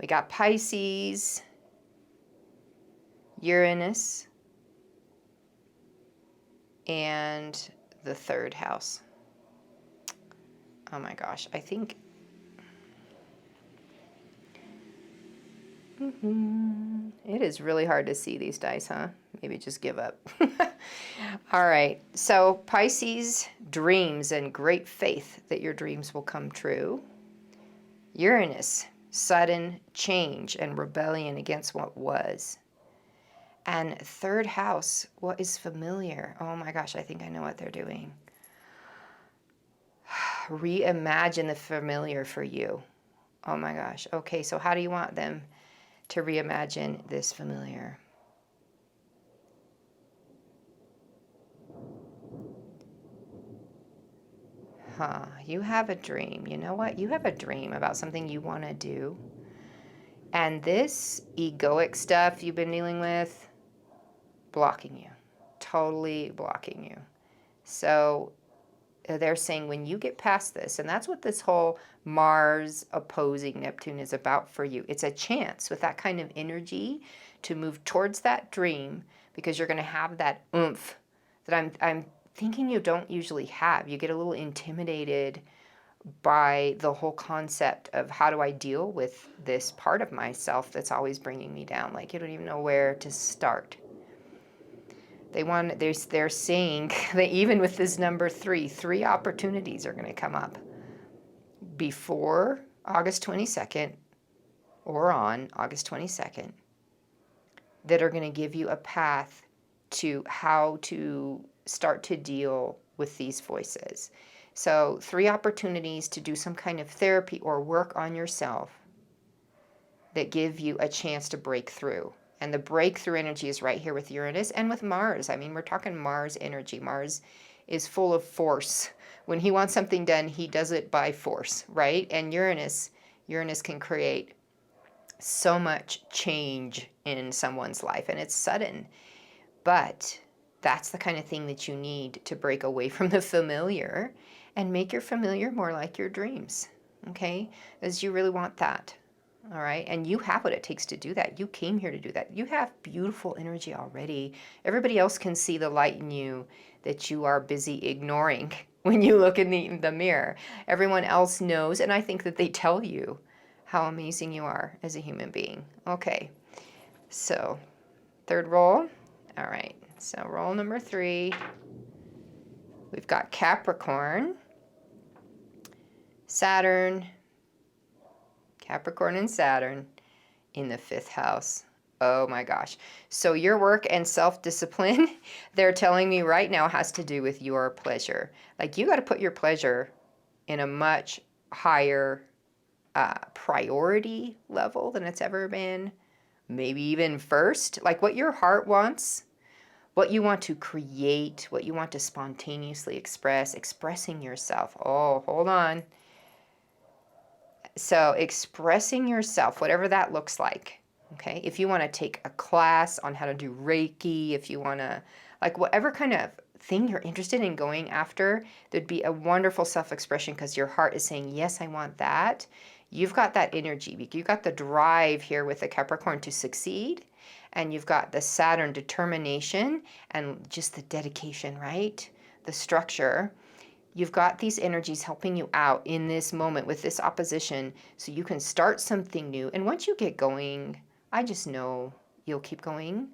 We got Pisces, Uranus, and the third house. Oh my gosh, I think it is really hard to see these dice, huh? Maybe just give up. All right, so Pisces, dreams and great faith that your dreams will come true. Uranus, sudden change and rebellion against what was. And third house, what is familiar? Oh my gosh, I think I know what they're doing. Reimagine the familiar for you. Oh my gosh. Okay, so how do you want them to reimagine this familiar? You have a dream. You know what? You have a dream about something you want to do. And this egoic stuff you've been dealing with, blocking you. Totally blocking you. So they're saying when you get past this, and that's what this whole Mars opposing Neptune is about for you. It's a chance with that kind of energy to move towards that dream, because you're going to have that oomph that I'm thinking you don't usually have. You get a little intimidated by the whole concept of how do I deal with this part of myself that's always bringing me down. Like you don't even know where to start. They're saying that even with this number 3 opportunities are going to come up before August 22nd or on August 22nd that are going to give you a path to how to start to deal with these voices. So 3 opportunities to do some kind of therapy or work on yourself that give you a chance to break through. And the breakthrough energy is right here with Uranus and with Mars. I mean, we're talking Mars energy. Mars is full of force. When he wants something done, he does it by force, right? And Uranus can create so much change in someone's life, and it's sudden. But that's the kind of thing that you need to break away from the familiar and make your familiar more like your dreams, okay? Because you really want that. All right, and you have what it takes to do that. You came here to do that. You have beautiful energy already. Everybody else can see the light in you that you are busy ignoring when you look in the mirror. Everyone else knows, and I think that they tell you how amazing you are as a human being. Okay, so third roll. All right, so roll number 3. We've got Capricorn, Saturn, Capricorn and Saturn in the 5th house. Oh my gosh. So your work and self-discipline, they're telling me right now, has to do with your pleasure. Like you got to put your pleasure in a much higher priority level than it's ever been. Maybe even first. Like what your heart wants, what you want to create, what you want to spontaneously express, expressing yourself. Oh, hold on. So expressing yourself, whatever that looks like, okay? If you want to take a class on how to do Reiki, if you want to like whatever kind of thing you're interested in going after, there'd be a wonderful self-expression because your heart is saying, yes, I want that. You've got that energy. You've got the drive here with the Capricorn to succeed. And you've got the Saturn determination and just the dedication, right? The structure. You've got these energies helping you out in this moment with this opposition so you can start something new. And once you get going, I just know you'll keep going.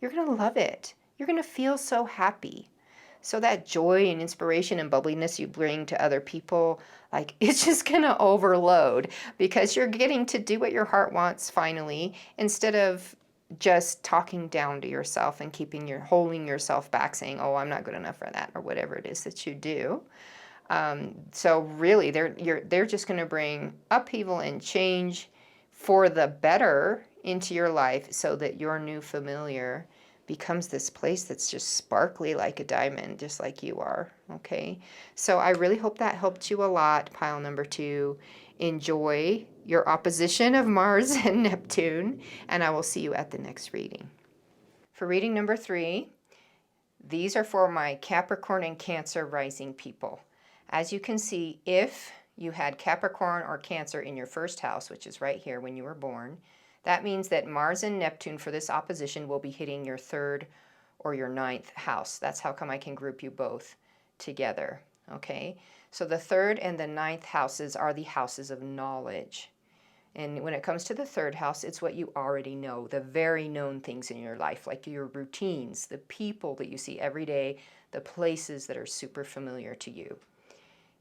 You're going to love it. You're going to feel so happy. So that joy and inspiration and bubbliness you bring to other people, like it's just going to overload because you're getting to do what your heart wants finally, instead of just talking down to yourself and holding yourself back saying, oh, I'm not good enough for that, or whatever it is that you do. So really they're just going to bring upheaval and change for the better into your life so that your new familiar becomes this place that's just sparkly like a diamond, just like you are, okay? So I really hope that helped you a lot, pile number 2. Enjoy your opposition of Mars and Neptune, and I will see you at the next reading. For reading number 3, these are for my Capricorn and Cancer rising people. As you can see, if you had Capricorn or Cancer in your first house, which is right here when you were born, that means that Mars and Neptune for this opposition will be hitting your 3rd or your 9th house. That's how come I can group you both together, okay? So the 3rd and the 9th houses are the houses of knowledge. And when it comes to the 3rd house, it's what you already know, the very known things in your life, like your routines, the people that you see every day, the places that are super familiar to you.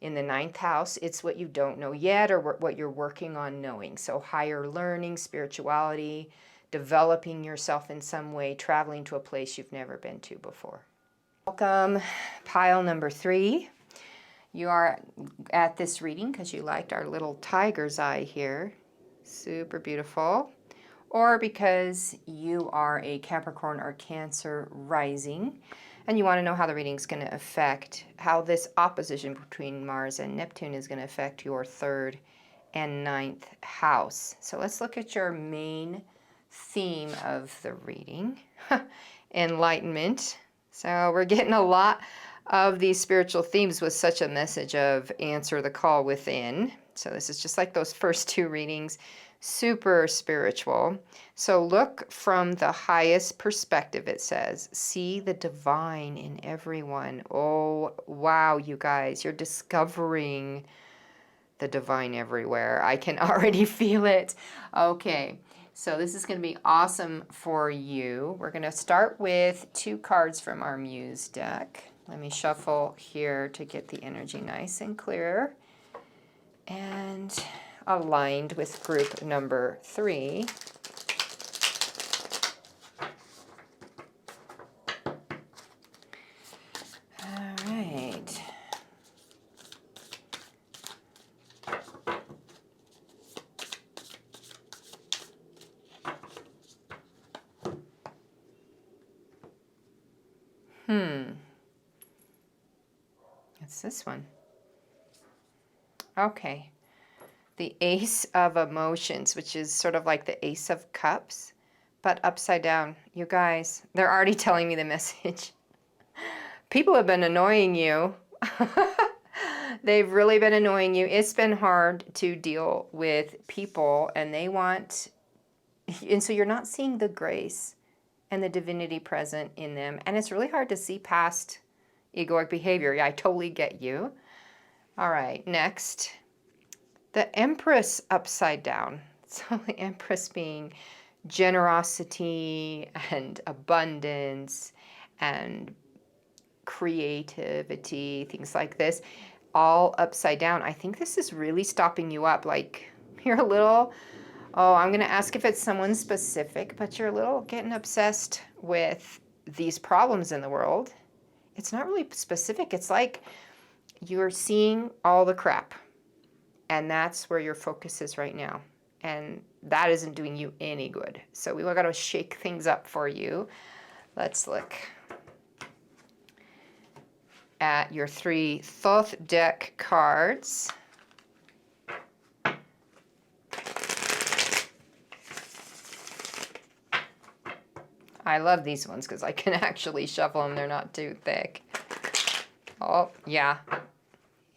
In the 9th house, it's what you don't know yet or what you're working on knowing. So higher learning, spirituality, developing yourself in some way, traveling to a place you've never been to before. Welcome, pile number 3. You are at this reading because you liked our little tiger's eye here. Super beautiful. Or because you are a Capricorn or Cancer rising and you want to know how the reading is going to affect, how this opposition between Mars and Neptune is going to affect your 3rd and 9th house. So let's look at your main theme of the reading, enlightenment. So we're getting a lot of these spiritual themes with such a message of answer the call within. So this is just like those first 2 readings, super spiritual. So look from the highest perspective, it says. See the divine in everyone. Oh, wow, you guys, you're discovering the divine everywhere. I can already feel it. Okay, so this is going to be awesome for you. We're going to start with 2 cards from our Muse deck. Let me shuffle here to get the energy nice and clear and aligned with group number 3. All right. It's this one. Okay. The Ace of Emotions, which is sort of like the Ace of Cups, but upside down. You guys, they're already telling me the message. People have been annoying you. They've really been annoying you. It's been hard to deal with people, and so you're not seeing the grace and the divinity present in them, and it's really hard to see past egoic behavior. Yeah, I totally get you. All right, next. The Empress upside down. So the Empress being generosity and abundance and creativity, things like this, all upside down. I think this is really stopping you up. Like you're a little, I'm going to ask if it's someone specific, but you're a little getting obsessed with these problems in the world. It's not really specific. It's like you're seeing all the crap. And that's where your focus is right now. And that isn't doing you any good. So we got to shake things up for you. Let's look at your 3 Thoth deck cards. I love these ones because I can actually shuffle them. They're not too thick. Oh, yeah.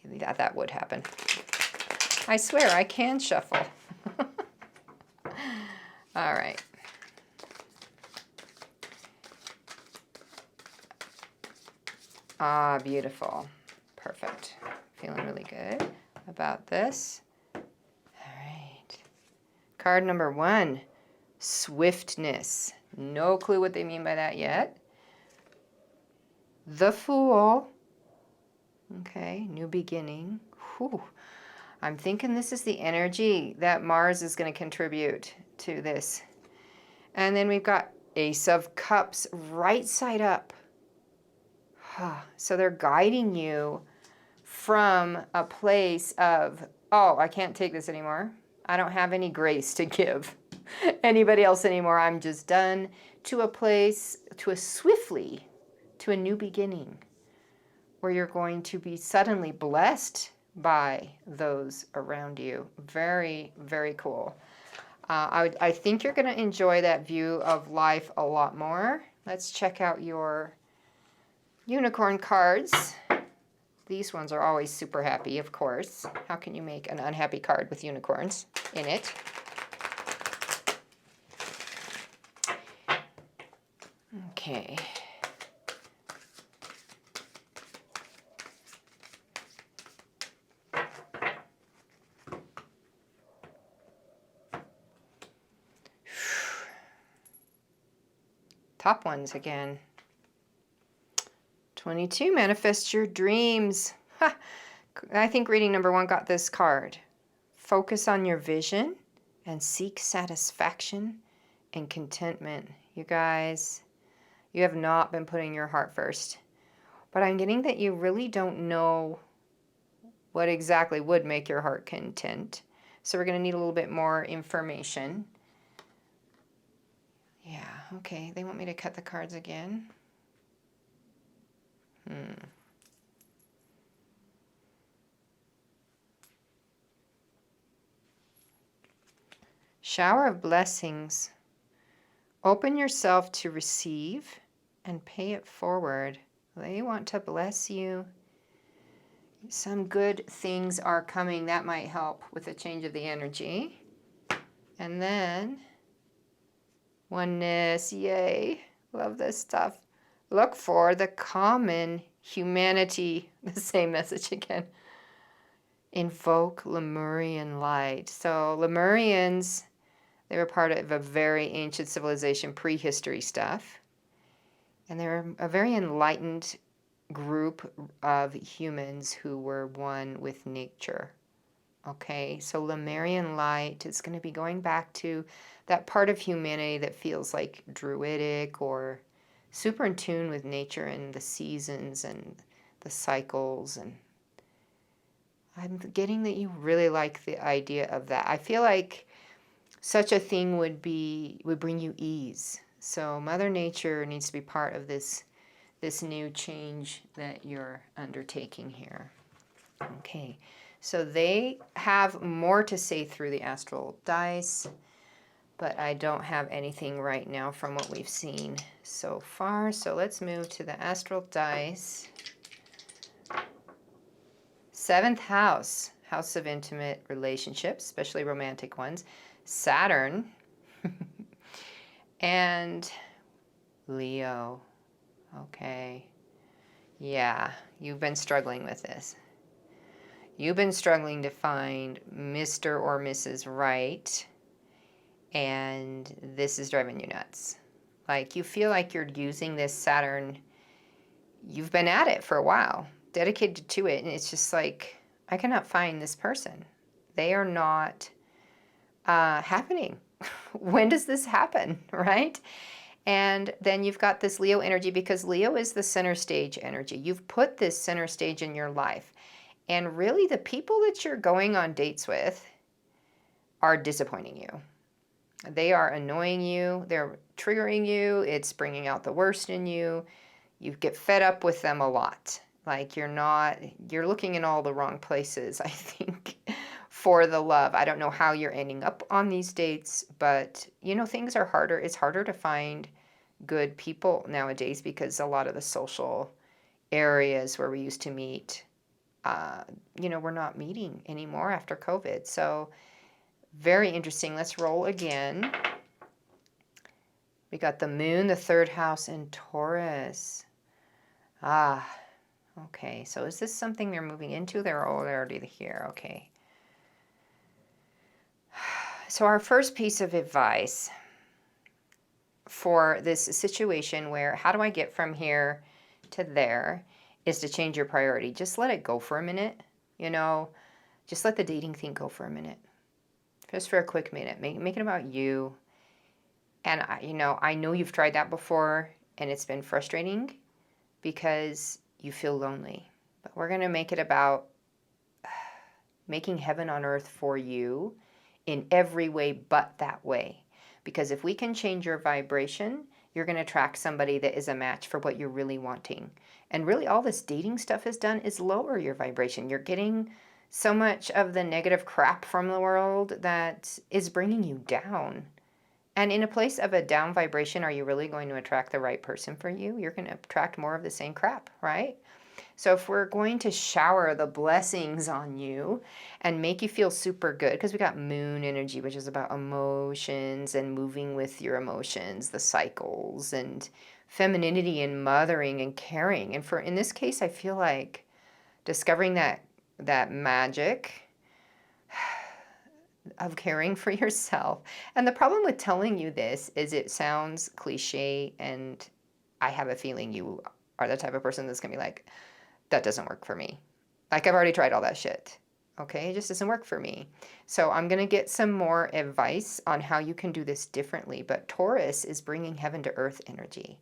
That would happen. I swear I can shuffle. All right. Ah, beautiful. Perfect. Feeling really good about this. All right. Card number 1, swiftness. No clue what they mean by that yet. The Fool. Okay, new beginning. Whew. I'm thinking this is the energy that Mars is going to contribute to this. And then we've got Ace of Cups right side up. So they're guiding you from a place of, oh, I can't take this anymore. I don't have any grace to give anybody else anymore. I'm just done, to a place, to a new beginning, where you're going to be suddenly blessed by those around you. Very, very cool. I think you're going to enjoy that view of life a lot more. Let's check out your unicorn cards. These ones are always super happy, of course. How can you make an unhappy card with unicorns in it? Okay. Top ones again. 22, manifest your dreams. Ha! I think reading number 1 got this card. Focus on your vision and seek satisfaction and contentment. You guys, you have not been putting your heart first. But I'm getting that you really don't know what exactly would make your heart content. So we're going to need a little bit more information. Yeah, okay. They want me to cut the cards again. Shower of blessings. Open yourself to receive and pay it forward. They want to bless you. Some good things are coming. That might help with a change of the energy. And then oneness. Yay. Love this stuff. Look for the common humanity. The same message again. Invoke Lemurian light. So Lemurians, they were part of a very ancient civilization, prehistory stuff. And they're a very enlightened group of humans who were one with nature. Okay, so Lemurian light is going to be going back to that part of humanity that feels like druidic or super in tune with nature and the seasons and the cycles. And I'm getting that you really like the idea of that. I feel like such a thing would bring you ease. So Mother Nature needs to be part of this new change that you're undertaking here. Okay, so they have more to say through the astral dice, but I don't have anything right now from what we've seen so far. So let's move to the astral dice. 7th house, house of intimate relationships, especially romantic ones. Saturn and Leo. Okay. Yeah, you've been struggling with this. You've been struggling to find Mr. or Mrs. Right, and this is driving you nuts. Like, you feel like you're using this Saturn. You've been at it for a while, dedicated to it, and it's just like, I cannot find this person. They are not happening. When does this happen, right? And then you've got this Leo energy, because Leo is the center stage energy. You've put this center stage in your life. And really, the people that you're going on dates with are disappointing you. They are annoying you. They're triggering you. It's bringing out the worst in you. You get fed up with them a lot. Like, you're looking in all the wrong places, I think, for the love. I don't know how you're ending up on these dates, but, things are harder. It's harder to find good people nowadays because a lot of the social areas where we used to meet, we're not meeting anymore after COVID. So very interesting. Let's roll again. We got the moon, the third house in Taurus. Okay. So is this something they're moving into? They're already here. Okay. So our first piece of advice for this situation where how do I get from here to there is to change your priority. Just let it go for a minute. Just let the dating thing go for a minute. Just for a quick minute. Make it about you. And, I know you've tried that before and it's been frustrating because you feel lonely. But we're going to make it about making heaven on earth for you in every way but that way. Because if we can change your vibration, you're going to attract somebody that is a match for what you're really wanting. And really all this dating stuff has done is lower your vibration. You're getting so much of the negative crap from the world that is bringing you down. And in a place of a down vibration, are you really going to attract the right person for you? You're going to attract more of the same crap, right? So if we're going to shower the blessings on you and make you feel super good, because we got moon energy, which is about emotions and moving with your emotions, the cycles, and femininity and mothering and caring. And in this case, I feel like discovering that magic of caring for yourself. And the problem with telling you this is it sounds cliche, and I have a feeling you are the type of person that's going to be like, that doesn't work for me. Like, I've already tried all that shit. Okay, it just doesn't work for me. So I'm going to get some more advice on how you can do this differently. But Taurus is bringing heaven to earth energy.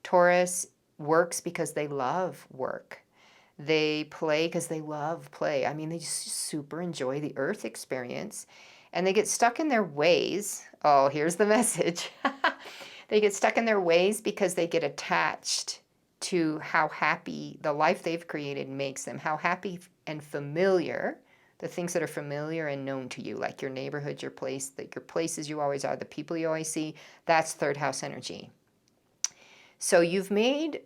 Taurus works because they love work. They play because they love play. I mean, they just super enjoy the earth experience. And they get stuck in their ways. Oh, here's the message. They get stuck in their ways because they get attached to how happy the life they've created makes them, how happy and familiar, the things that are familiar and known to you, like your neighborhood, your place, your places you always are, the people you always see, that's third house energy. So you've made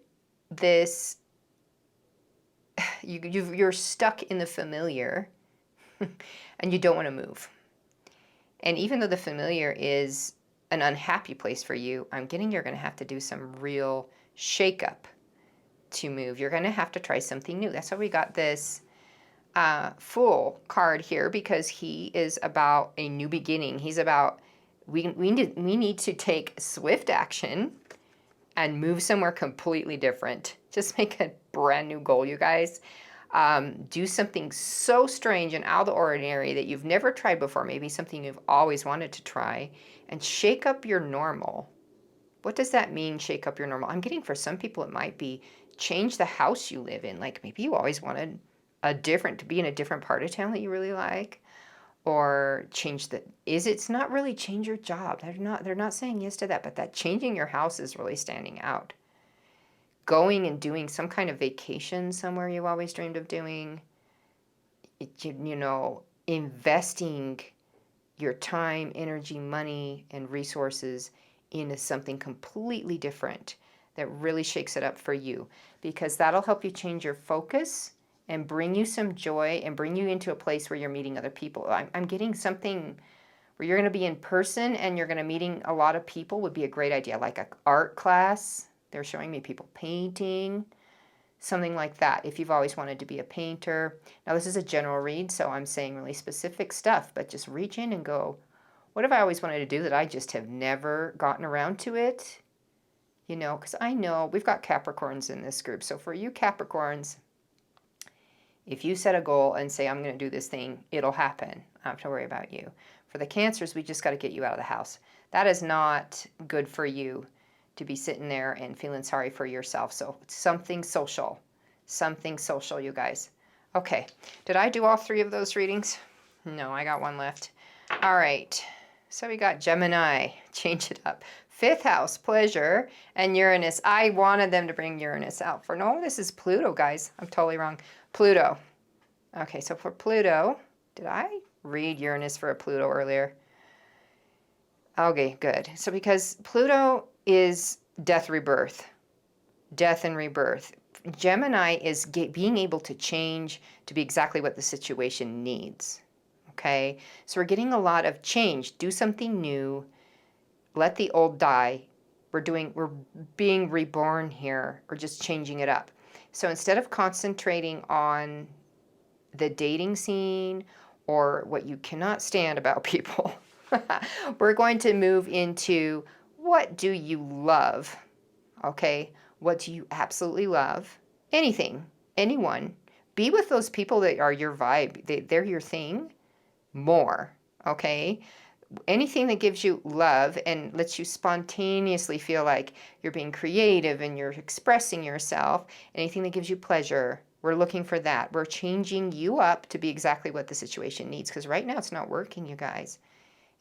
this, you're stuck in the familiar and you don't want to move. And even though the familiar is an unhappy place for you, I'm getting you're going to have to do some real shakeup to move. You're going to have to try something new. That's why we got this Fool card here, because he is about a new beginning. He's about we need to take swift action and move somewhere completely different. Just make a brand new goal, you guys. Do something so strange and out of the ordinary that you've never tried before, maybe something you've always wanted to try, and shake up your normal. What does that mean, shake up your normal? I'm getting for some people it might be change the house you live in. Like maybe you always wanted to be in a different part of town that you really like, or it's not really change your job. They're not saying yes to that, but that changing your house is really standing out. Going and doing some kind of vacation somewhere you always dreamed of doing, investing your time, energy, money, and resources into something completely different that really shakes it up for you, because that'll help you change your focus and bring you some joy and bring you into a place where you're meeting other people. I'm getting something where you're going to be in person and you're going to meeting a lot of people would be a great idea, like an art class. They're showing me people painting, something like that, if you've always wanted to be a painter. Now, this is a general read, so I'm saying really specific stuff, but just reach in and go, what have I always wanted to do that I just have never gotten around to it? Because I know we've got Capricorns in this group. So for you Capricorns, if you set a goal and say, I'm going to do this thing, it'll happen. I don't have to worry about you. For the Cancers, we just got to get you out of the house. That is not good for you to be sitting there and feeling sorry for yourself. So something social, you guys. Okay. Did I do all 3 of those readings? No, I got one left. All right. So we got Gemini, change it up. 5th house, pleasure, and Uranus. I wanted them to bring Uranus out for, no, this is Pluto, guys. I'm totally wrong. Pluto. Okay, so for Pluto, did I read Uranus for a Pluto earlier? Okay, good. So because Pluto is death, rebirth, death and rebirth. Gemini is being able to change to be exactly what the situation needs. Okay, so we're getting a lot of change. Do something new. Let the old die. We're being reborn here. We're just changing it up. So instead of concentrating on the dating scene or what you cannot stand about people, we're going to move into what do you love? Okay, what do you absolutely love? Anything, anyone. Be with those people that are your vibe. They're your thing more, okay? Anything that gives you love and lets you spontaneously feel like you're being creative and you're expressing yourself, anything that gives you pleasure, we're looking for that. We're changing you up to be exactly what the situation needs, because right now it's not working, you guys.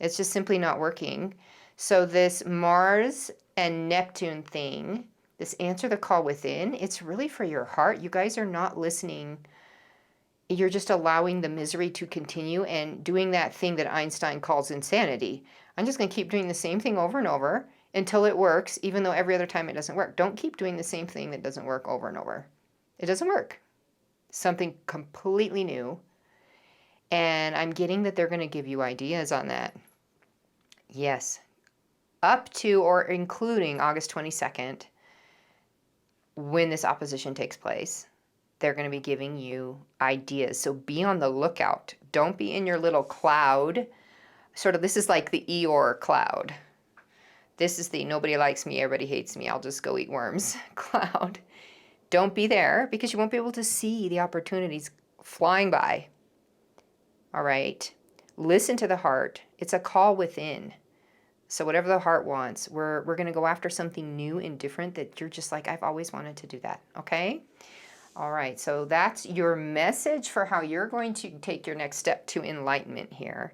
It's just simply not working. So this Mars and Neptune thing, this answer the call within, it's really for your heart. You guys are not listening. You're just allowing the misery to continue and doing that thing that Einstein calls insanity. I'm just going to keep doing the same thing over and over until it works, even though every other time it doesn't work. Don't keep doing the same thing that doesn't work over and over. It doesn't work. Something completely new. And I'm getting that they're going to give you ideas on that. Yes. Up to or including August 22nd, when this opposition takes place, they're going to be giving you ideas. So be on the lookout. Don't be in your little cloud. Sort of, this is like the Eeyore cloud. This is the nobody likes me, everybody hates me, I'll just go eat worms cloud. Don't be there because you won't be able to see the opportunities flying by. All right? Listen to the heart. It's a call within. So whatever the heart wants, we're going to go after something new and different that you're just like, I've always wanted to do that. Okay? All right, so that's your message for how you're going to take your next step to enlightenment here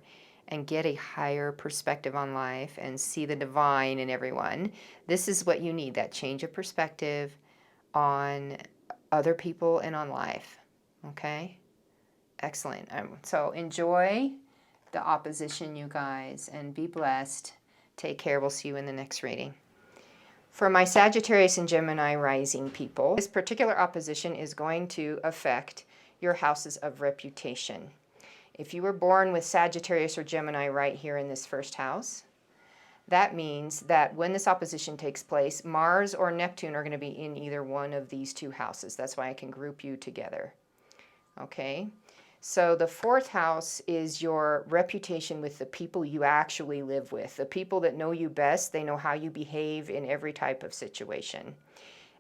and get a higher perspective on life and see the divine in everyone. This is what you need, that change of perspective on other people and on life. Okay? Excellent. So enjoy the opposition, you guys, and be blessed. Take care. We'll see you in the next reading. For my Sagittarius and Gemini rising people, this particular opposition is going to affect your houses of reputation. If you were born with Sagittarius or Gemini right here in this first house, that means that when this opposition takes place, Mars or Neptune are going to be in either one of these two houses. That's why I can group you together. Okay? So the fourth house is your reputation with the people you actually live with. The people that know you best, they know how you behave in every type of situation.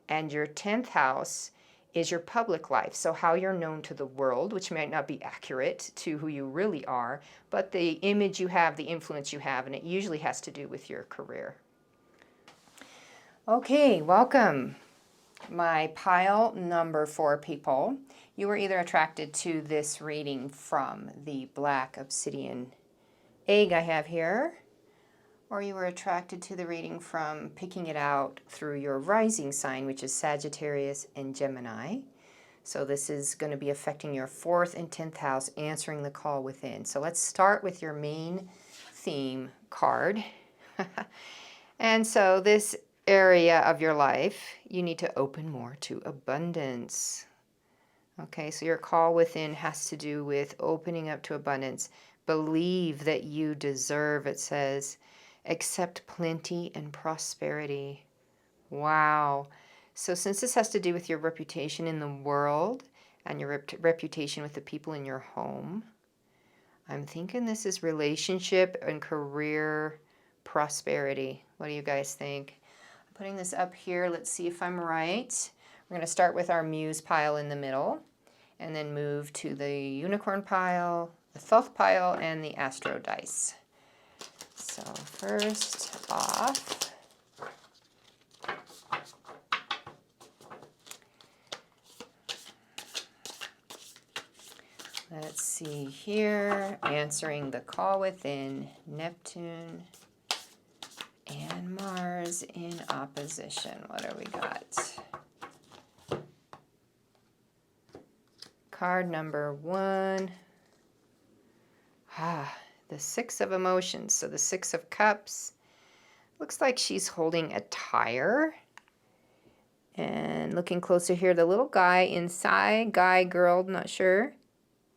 And your 10th house is your public life. So how you're known to the world, which might not be accurate to who you really are, but the image you have, the influence you have, and it usually has to do with your career. Okay, welcome. My pile number 4 people. You were either attracted to this reading from the black obsidian egg I have here, or you were attracted to the reading from picking it out through your rising sign, which is Sagittarius and Gemini. So this is going to be affecting your 4th and 10th house, answering the call within. So let's start with your main theme card. And so this area of your life, you need to open more to abundance. Okay, so your call within has to do with opening up to abundance. Believe that you deserve, it says, accept plenty and prosperity. Wow. So since this has to do with your reputation in the world and your reputation with the people in your home, I'm thinking this is relationship and career prosperity. What do you guys think? I'm putting this up here. Let's see if I'm right. We're going to start with our Muse pile in the middle and then move to the Unicorn pile, the Thoth pile, and the Astro dice. So first off, let's see here, answering the call within, Neptune and Mars in opposition. What do we got? Card number 1. The 6 of emotions. So the 6 of cups. Looks like she's holding a tire. And looking closer here, the little guy inside, guy, girl, not sure,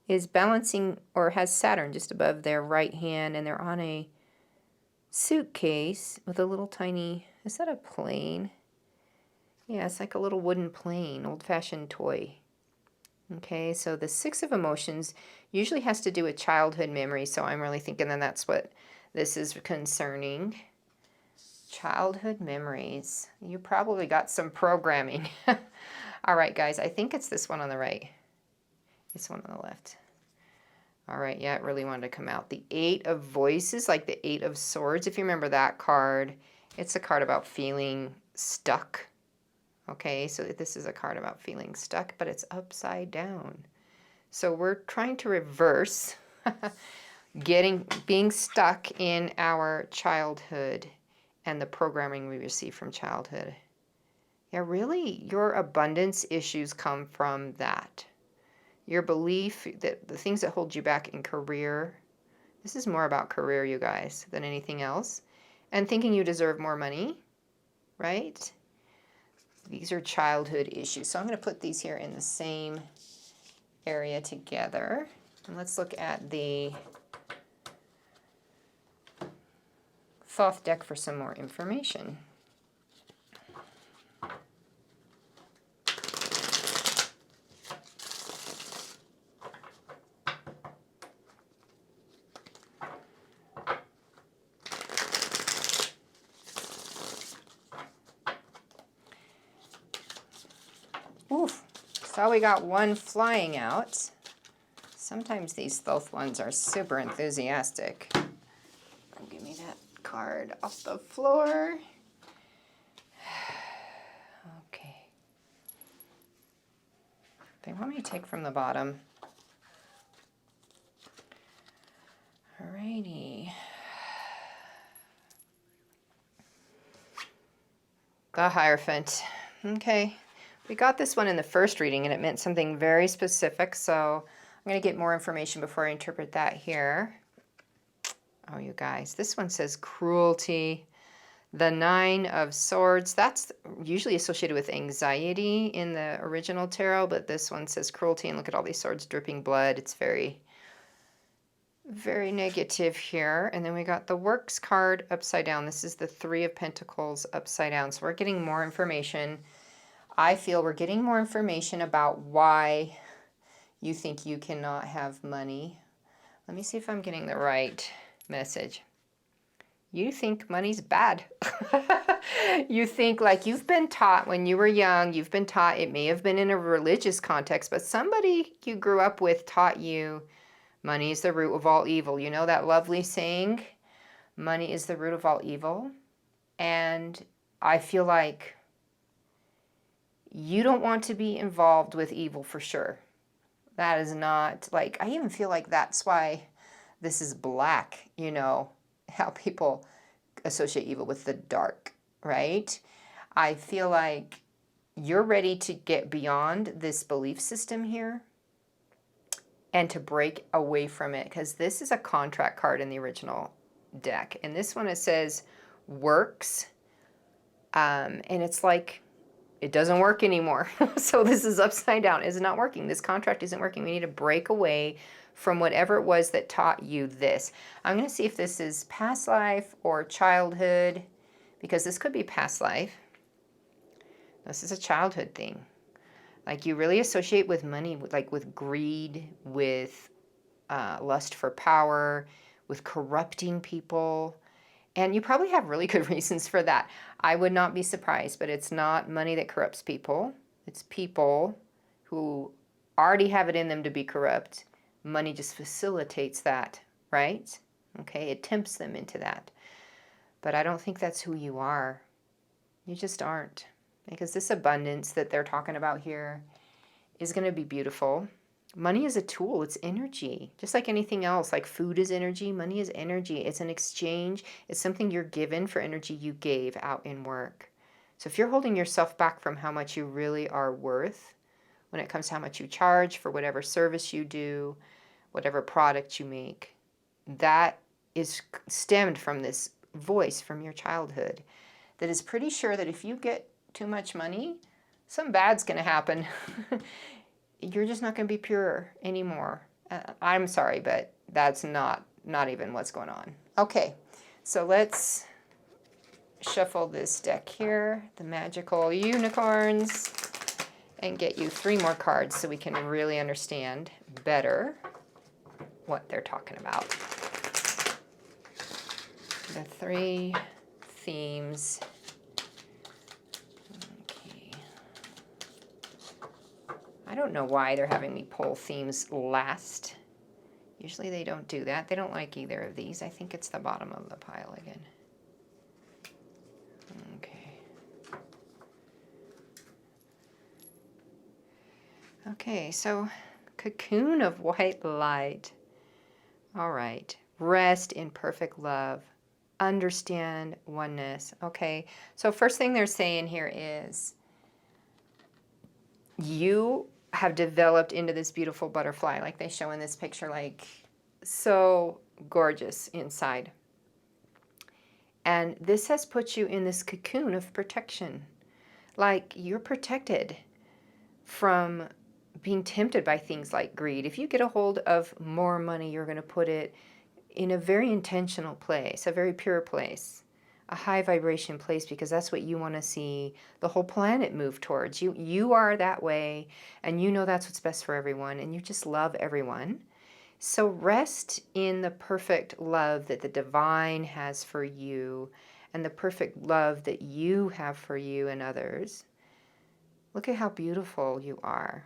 is balancing or has Saturn just above their right hand, and they're on a suitcase with a little tiny, is that a plane? Yeah, it's like a little wooden plane, old-fashioned toy. Okay, so the Six of Emotions usually has to do with childhood memory, so I'm really thinking that that's what this is concerning. Childhood memories. You probably got some programming. All right, guys, I think it's this one on the right. This one on the left. All right, yeah, it really wanted to come out. The Eight of Voices, like the Eight of Swords. If you remember that card, it's a card about feeling stuck. Okay, so this is a card about feeling stuck, but it's upside down. So we're trying to reverse being stuck in our childhood and the programming we receive from childhood. Yeah, really, your abundance issues come from that. Your belief that the things that hold you back in career, this is more about career, you guys, than anything else. And thinking you deserve more money, right? These are childhood issues. So I'm going to put these here in the same area together. And let's look at the Thoth deck for some more information. Oof, so we got one flying out. Sometimes these Thoth ones are super enthusiastic. Give me that card off the floor. Okay. They want me to take from the bottom. Alrighty. The Hierophant. Okay. We got this one in the first reading and it meant something very specific, so I'm going to get more information before I interpret that here. Oh, you guys, this one says cruelty. The Nine of Swords, that's usually associated with anxiety in the original tarot, but this one says cruelty, and look at all these swords dripping blood. It's very, very negative here. And then we got the Works card upside down. This is the Three of Pentacles upside down. So we're getting more information. I feel we're getting more information about why you think you cannot have money. Let me see if I'm getting the right message. You think money's bad. You think, like, you've been taught when you were young, you've been taught, it may have been in a religious context, but somebody you grew up with taught you money is the root of all evil. You know that lovely saying, money is the root of all evil? And I feel like you don't want to be involved with evil for sure. That is not, like, I even feel like that's why this is black, you know, how people associate evil with the dark, right? I feel like you're ready to get beyond this belief system here and to break away from it, because this is a contract card in the original deck. And this one, it says works, and it's like, it doesn't work anymore. So this is upside down. It's not working. This contract isn't working. We need to break away from whatever it was that taught you this. I'm going to see if this is past life or childhood, because this could be past life. This is a childhood thing. Like, you really associate with money, like with greed, with lust for power, with corrupting people. And you probably have really good reasons for that. I would not be surprised, but it's not money that corrupts people. It's people who already have it in them to be corrupt. Money just facilitates that, right? Okay, it tempts them into that. But I don't think that's who you are. You just aren't. Because this abundance that they're talking about here is going to be beautiful. Money is a tool. It's energy. Just like anything else, like food is energy, money is energy. It's an exchange. It's something you're given for energy you gave out in work. So if you're holding yourself back from how much you really are worth when it comes to how much you charge for whatever service you do, whatever product you make, that is stemmed from this voice from your childhood that is pretty sure that if you get too much money, some bad's going to happen. You're just not going to be pure anymore. I'm sorry, but that's not even what's going on. Okay, so let's shuffle this deck here, the magical unicorns, and get you 3 more cards so we can really understand better what they're talking about. The 3 themes. Okay. I don't know why they're having me pull themes last. Usually they don't do that. They don't like either of these. I think it's the bottom of the pile again. Okay. Okay, so cocoon of white light. All right. Rest in perfect love. Understand oneness. Okay, so first thing they're saying here is you have developed into this beautiful butterfly, like they show in this picture, like so gorgeous inside. And this has put you in this cocoon of protection. Like you're protected from being tempted by things like greed. If you get a hold of more money, you're going to put it in a very intentional place, a very pure place, a high vibration place, because that's what you want to see the whole planet move towards. You are that way, and you know that's what's best for everyone, and you just love everyone. So rest in the perfect love that the divine has for you and the perfect love that you have for you and others. Look at how beautiful you are.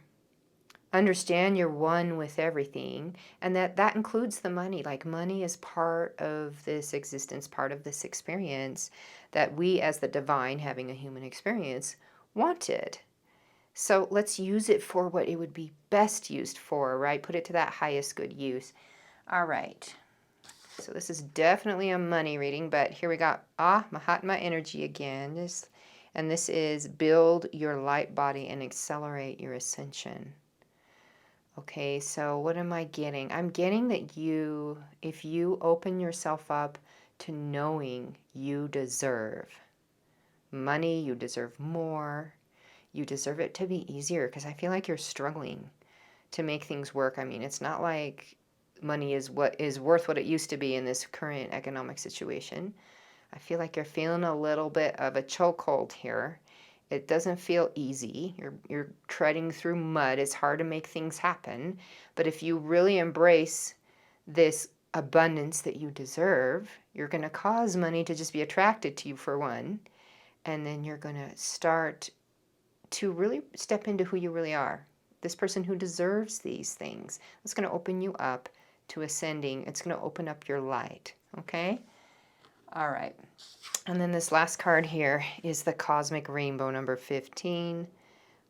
Understand you're one with everything, and that includes the money. Like money is part of this existence, part of this experience that we as the divine having a human experience wanted. So let's use it for what it would be best used for, right? Put it to that highest good use. All right. So this is definitely a money reading, but here we got Mahatma energy again. And this is build your light body and accelerate your ascension. Okay, so what am I getting? I'm getting that if you open yourself up to knowing you deserve money, you deserve more, you deserve it to be easier, because I feel like you're struggling to make things work. I mean, it's not like money is worth what it used to be in this current economic situation. I feel like you're feeling a little bit of a chokehold here. It doesn't feel easy. You're treading through mud. It's hard to make things happen. But if you really embrace this abundance that you deserve, you're going to cause money to just be attracted to you, for one. And then you're going to start to really step into who you really are. This person who deserves these things. It's going to open you up to ascending. It's going to open up your light. Okay? All right. And then this last card here is the Cosmic Rainbow, number 15.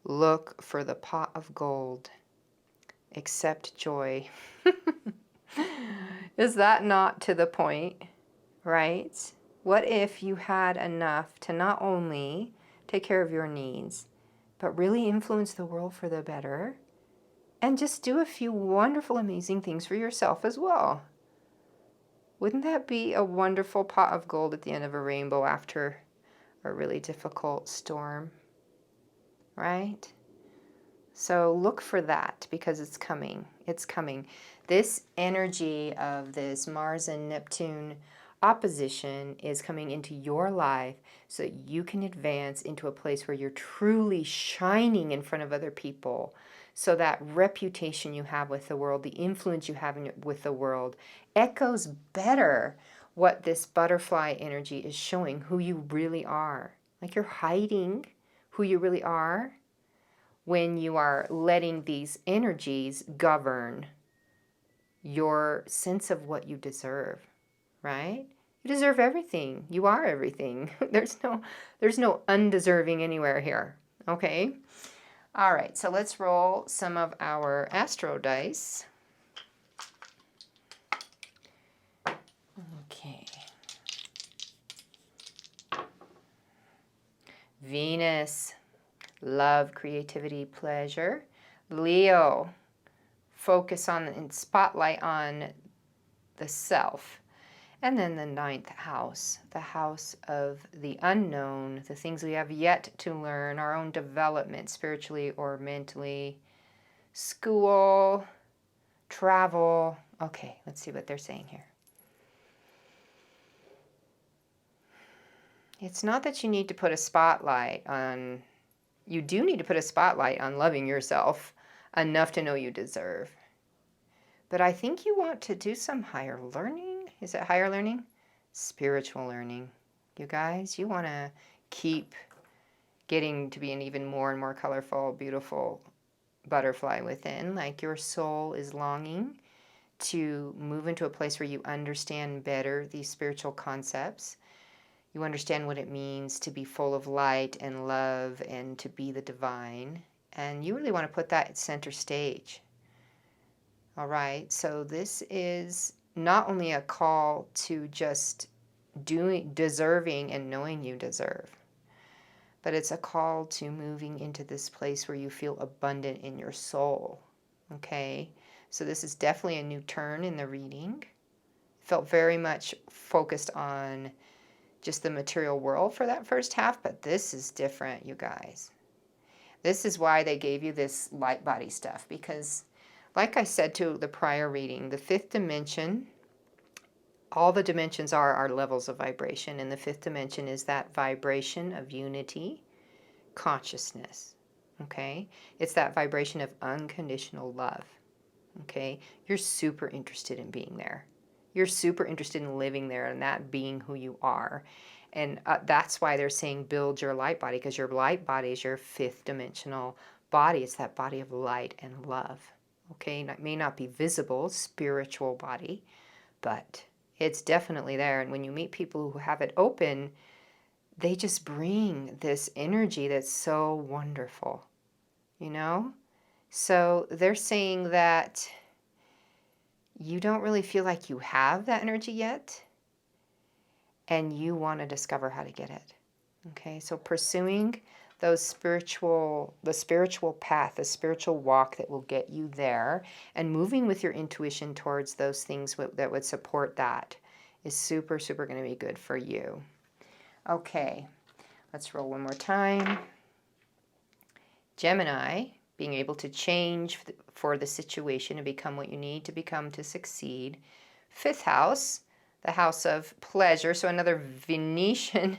Look for the pot of gold. Accept joy. Is that not to the point, right? What if you had enough to not only take care of your needs, but really influence the world for the better, and just do a few wonderful, amazing things for yourself as well? Wouldn't that be a wonderful pot of gold at the end of a rainbow after a really difficult storm, right? So look for that, because it's coming. It's coming. This energy of this Mars and Neptune opposition is coming into your life so that you can advance into a place where you're truly shining in front of other people. So that reputation you have with the world, the influence you have with the world, echoes better what this butterfly energy is showing, who you really are. Like you're hiding who you really are when you are letting these energies govern your sense of what you deserve, right? You deserve everything. You are everything. There's no undeserving anywhere here, okay? All right, so let's roll some of our astro dice. Okay. Venus, love, creativity, pleasure. Leo, focus on and spotlight on the self. And then the 9th house, the house of the unknown, the things we have yet to learn, our own development spiritually or mentally, school, travel. Okay, let's see what they're saying here. It's not that you need to put a spotlight on, you do need to put a spotlight on loving yourself enough to know you deserve. But I think you want to do some higher learning. Is it higher learning? Spiritual learning. You guys, you want to keep getting to be an even more and more colorful, beautiful butterfly within. Like your soul is longing to move into a place where you understand better these spiritual concepts. You understand what it means to be full of light and love and to be the divine. And you really want to put that at center stage. All right, so this is not only a call to just deserving and knowing you deserve, but it's a call to moving into this place where you feel abundant in your soul. Okay, so this is definitely a new turn in the reading. Felt very much focused on just the material world for that first half, but this is different, you guys. This is why they gave you this light body stuff, because like I said to the prior reading, the 5th dimension, all the dimensions are levels of vibration, and the 5th dimension is that vibration of unity, consciousness, okay? It's that vibration of unconditional love, okay? You're super interested in being there. You're super interested in living there and that being who you are. And that's why they're saying build your light body, because your light body is your 5th dimensional body. It's that body of light and love. Okay, it may not be visible, spiritual body, but it's definitely there. And when you meet people who have it open, they just bring this energy that's so wonderful, you know? So they're saying that you don't really feel like you have that energy yet, and you want to discover how to get it. Okay, so pursuing the spiritual path, the spiritual walk that will get you there, and moving with your intuition towards those things that would support that is super, super going to be good for you. Okay, let's roll one more time. Gemini, being able to change for the situation and become what you need to become to succeed. 5th house, the house of pleasure, so another Venetian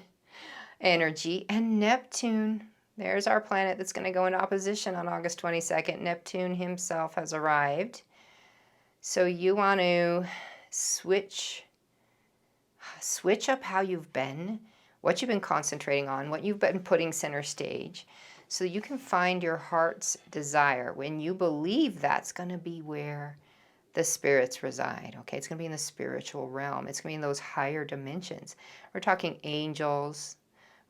energy, and Neptune. There's our planet that's going to go into opposition on August 22nd. Neptune himself has arrived. So you want to switch up how you've been, what you've been concentrating on, what you've been putting center stage, so you can find your heart's desire. When you believe that's going to be where the spirits reside, okay? It's going to be in the spiritual realm. It's going to be in those higher dimensions. We're talking angels.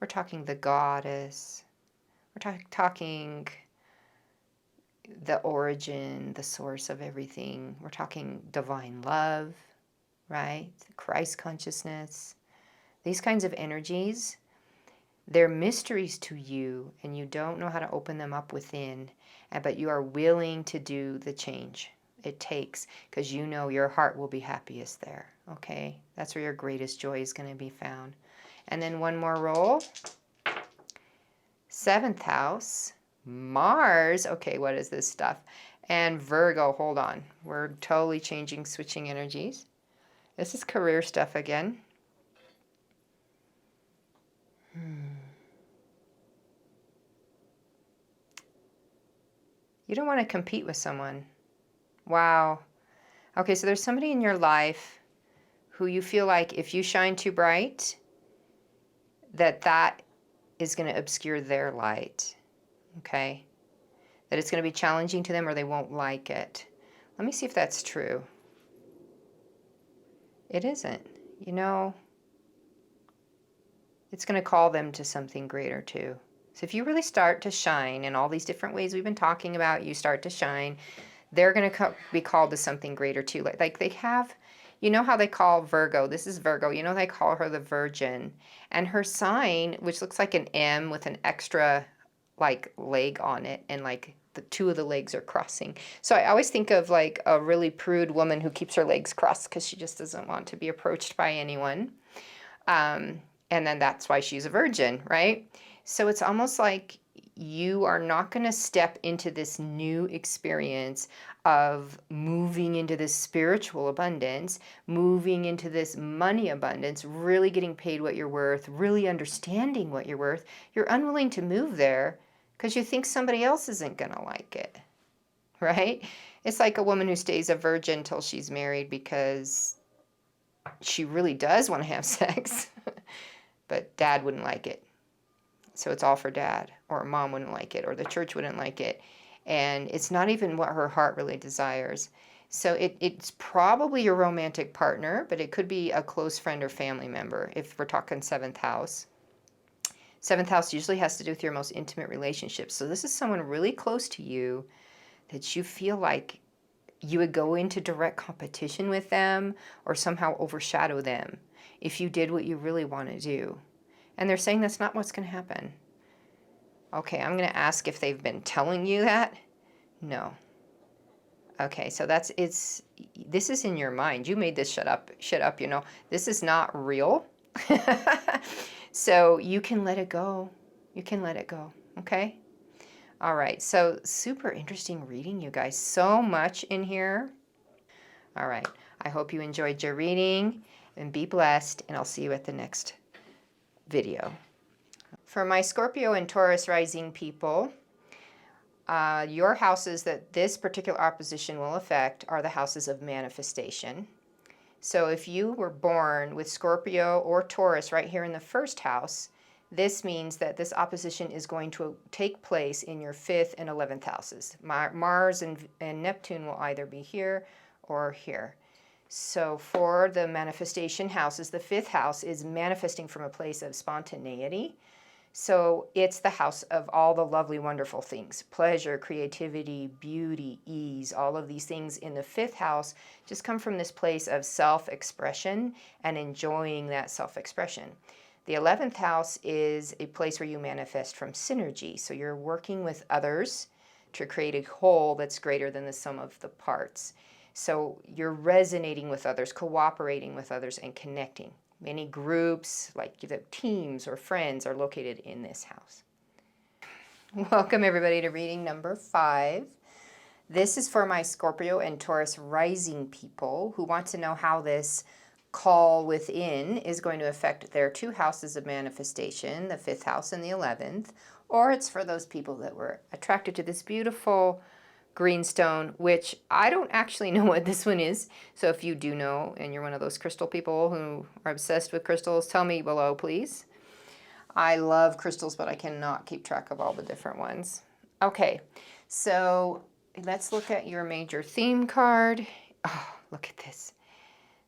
We're talking the goddess. We're talking the origin, the source of everything. We're talking divine love, right? Christ consciousness. These kinds of energies, they're mysteries to you, and you don't know how to open them up within, but you are willing to do the change it takes, because you know your heart will be happiest there, okay? That's where your greatest joy is going to be found. And then one more roll. 7th house, Mars. Okay, what is this stuff? And Virgo, hold on. We're totally switching energies. This is career stuff again. You don't want to compete with someone. Wow. Okay, so there's somebody in your life who you feel like if you shine too bright, that is going to obscure their light. Okay? That it's going to be challenging to them, or they won't like it. Let me see if that's true. It isn't. You know, it's going to call them to something greater too. So if you really start to shine in all these different ways we've been talking about, you start to shine, they're going to be called to something greater too. Like they have, you know how they call Virgo, this is Virgo, you know they call her the Virgin. And her sign, which looks like an M with an extra like leg on it and like the two of the legs are crossing. So I always think of like a really prude woman who keeps her legs crossed because she just doesn't want to be approached by anyone. And then that's why she's a virgin, right? So it's almost like you are not going to step into this new experience of moving into this spiritual abundance, moving into this money abundance, really getting paid what you're worth, really understanding what you're worth. You're unwilling to move there because you think somebody else isn't going to like it, right? It's like a woman who stays a virgin till she's married because she really does want to have sex, but dad wouldn't like it. So it's all for dad, or mom wouldn't like it, or the church wouldn't like it. And it's not even what her heart really desires. So it's probably your romantic partner, but it could be a close friend or family member if we're talking seventh house. Seventh house usually has to do with your most intimate relationships. So this is someone really close to you that you feel like you would go into direct competition with them or somehow overshadow them if you did what you really want to do. And they're saying that's not what's going to happen. Okay, I'm going to ask if they've been telling you that. No. Okay, so this is in your mind. You made this shit up, you know. This is not real. So you can let it go. You can let it go, okay? All right, so super interesting reading, you guys. So much in here. All right, I hope you enjoyed your reading, and be blessed, and I'll see you at the next video. For my Scorpio and Taurus rising people, your houses that this particular opposition will affect are the houses of manifestation. So if you were born with Scorpio or Taurus right here in the first house, this means that this opposition is going to take place in your 5th and 11th houses. Mars and Neptune will either be here or here. So for the manifestation houses, the 5th house is manifesting from a place of spontaneity. So it's the house of all the lovely, wonderful things. Pleasure, creativity, beauty, ease, all of these things in the 5th house just come from this place of self-expression and enjoying that self-expression. The 11th house is a place where you manifest from synergy. So you're working with others to create a whole that's greater than the sum of the parts. So you're resonating with others, cooperating with others, and connecting. Many groups, like the teams or friends, are located in this house. Welcome everybody to reading number 5. This is for my Scorpio and Taurus rising people who want to know how this call within is going to affect their 2 houses of manifestation, the 5th house and the 11th, or it's for those people that were attracted to this beautiful greenstone, which I don't actually know what this one is. So if you do know and you're one of those crystal people who are obsessed with crystals, tell me below, please. I love crystals, but I cannot keep track of all the different ones. Okay, so let's look at your major theme card. Oh, look at this.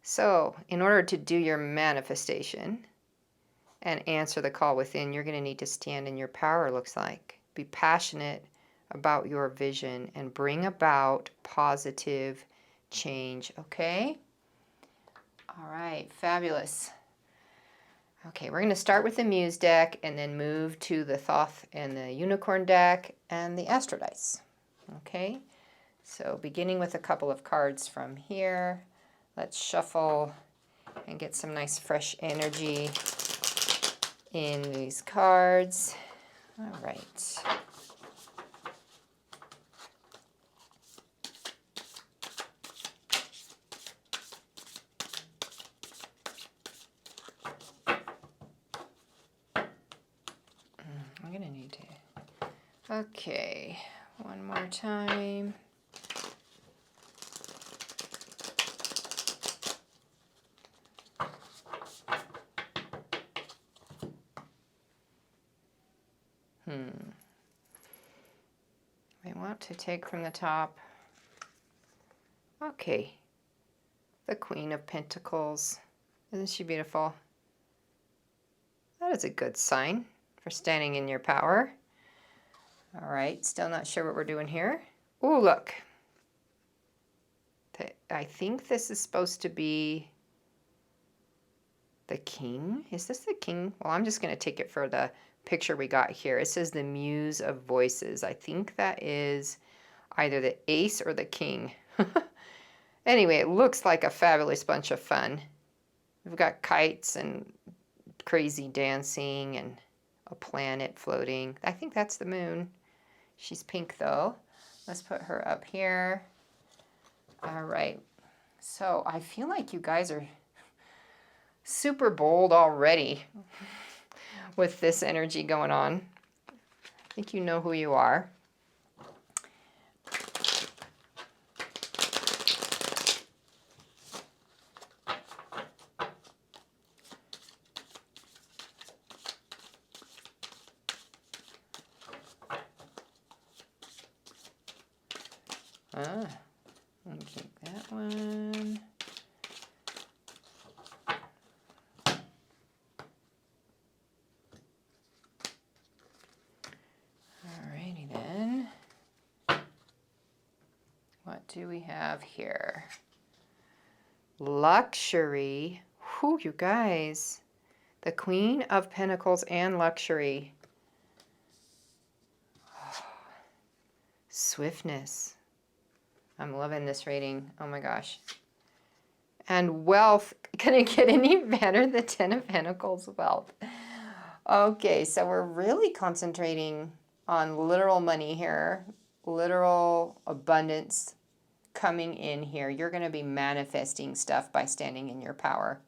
So in order to do your manifestation and answer the call within, you're going to need to stand in your power, looks like. Be passionate about your vision and bring about positive change, okay? All right, fabulous. Okay, we're going to start with the Muse deck and then move to the Thoth and the Unicorn deck and the Astro Dice, okay? So beginning with a couple of cards from here, let's shuffle and get some nice fresh energy in these cards. All right. I'm gonna need to, okay, one more time. I want to take from the top, okay, the Queen of Pentacles. Isn't she beautiful? That is a good sign for standing in your power. All right, still not sure what we're doing here. Oh, look. I think this is supposed to be the King. Is this the King? Well, I'm just going to take it for the picture we got here. It says the Muse of Voices. I think that is either the ace or the king. Anyway, it looks like a fabulous bunch of fun. We've got kites and crazy dancing and a planet floating. I think that's the moon. She's pink though. Let's put her up here. All right. So I feel like you guys are super bold already with this energy going on. I think you know who you are. Let me keep that one. Alrighty then. What do we have here? Luxury. Whew, you guys. The Queen of Pentacles and luxury. Swiftness. I'm loving this reading. Oh my gosh. And wealth. Can it get any better? The Ten of Pentacles, wealth. Okay, so we're really concentrating on literal money here. Literal abundance coming in here. You're going to be manifesting stuff by standing in your power.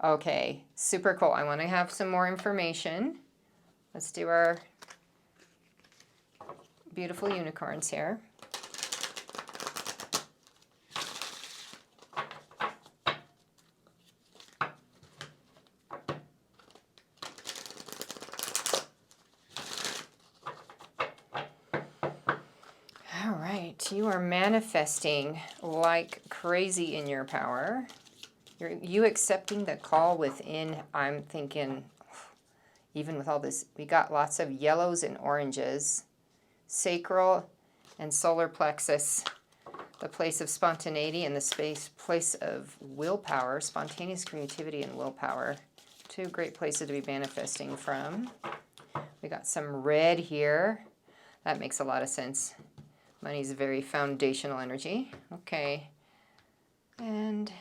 Okay, super cool. I want to have some more information. Let's do our beautiful unicorns here. All right, you are manifesting like crazy in your power. You accepting the call within. I'm thinking, even with all this, we got lots of yellows and oranges. Sacral and solar plexus, the place of spontaneity and the place of willpower, spontaneous creativity and willpower. Two great places to be manifesting from. We got some red here. That makes a lot of sense. Money's a very foundational energy. Okay. And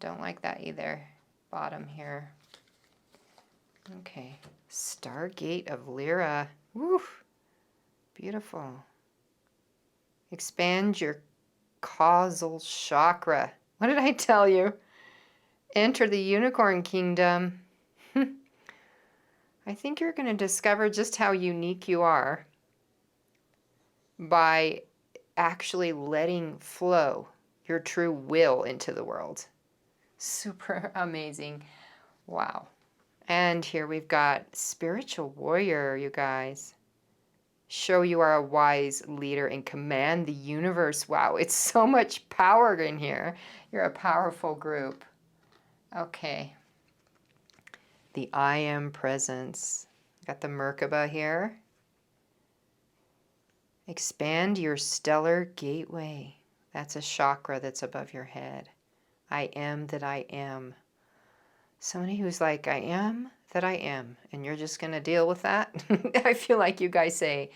don't like that either. Bottom here. Okay. Stargate of Lyra. Woo! Beautiful. Expand your causal chakra. What did I tell you? Enter the unicorn kingdom. I think you're going to discover just how unique you are by actually letting flow your true will into the world. Super amazing. Wow. And here we've got spiritual warrior, you guys. Show you are a wise leader and command the universe. Wow, it's so much power in here. You're a powerful group. Okay. The I am presence. Got the Merkaba here. Expand your stellar gateway. That's a chakra that's above your head. I am that I am. Somebody who's like, I am that I am. And you're just going to deal with that? I feel like you guys say,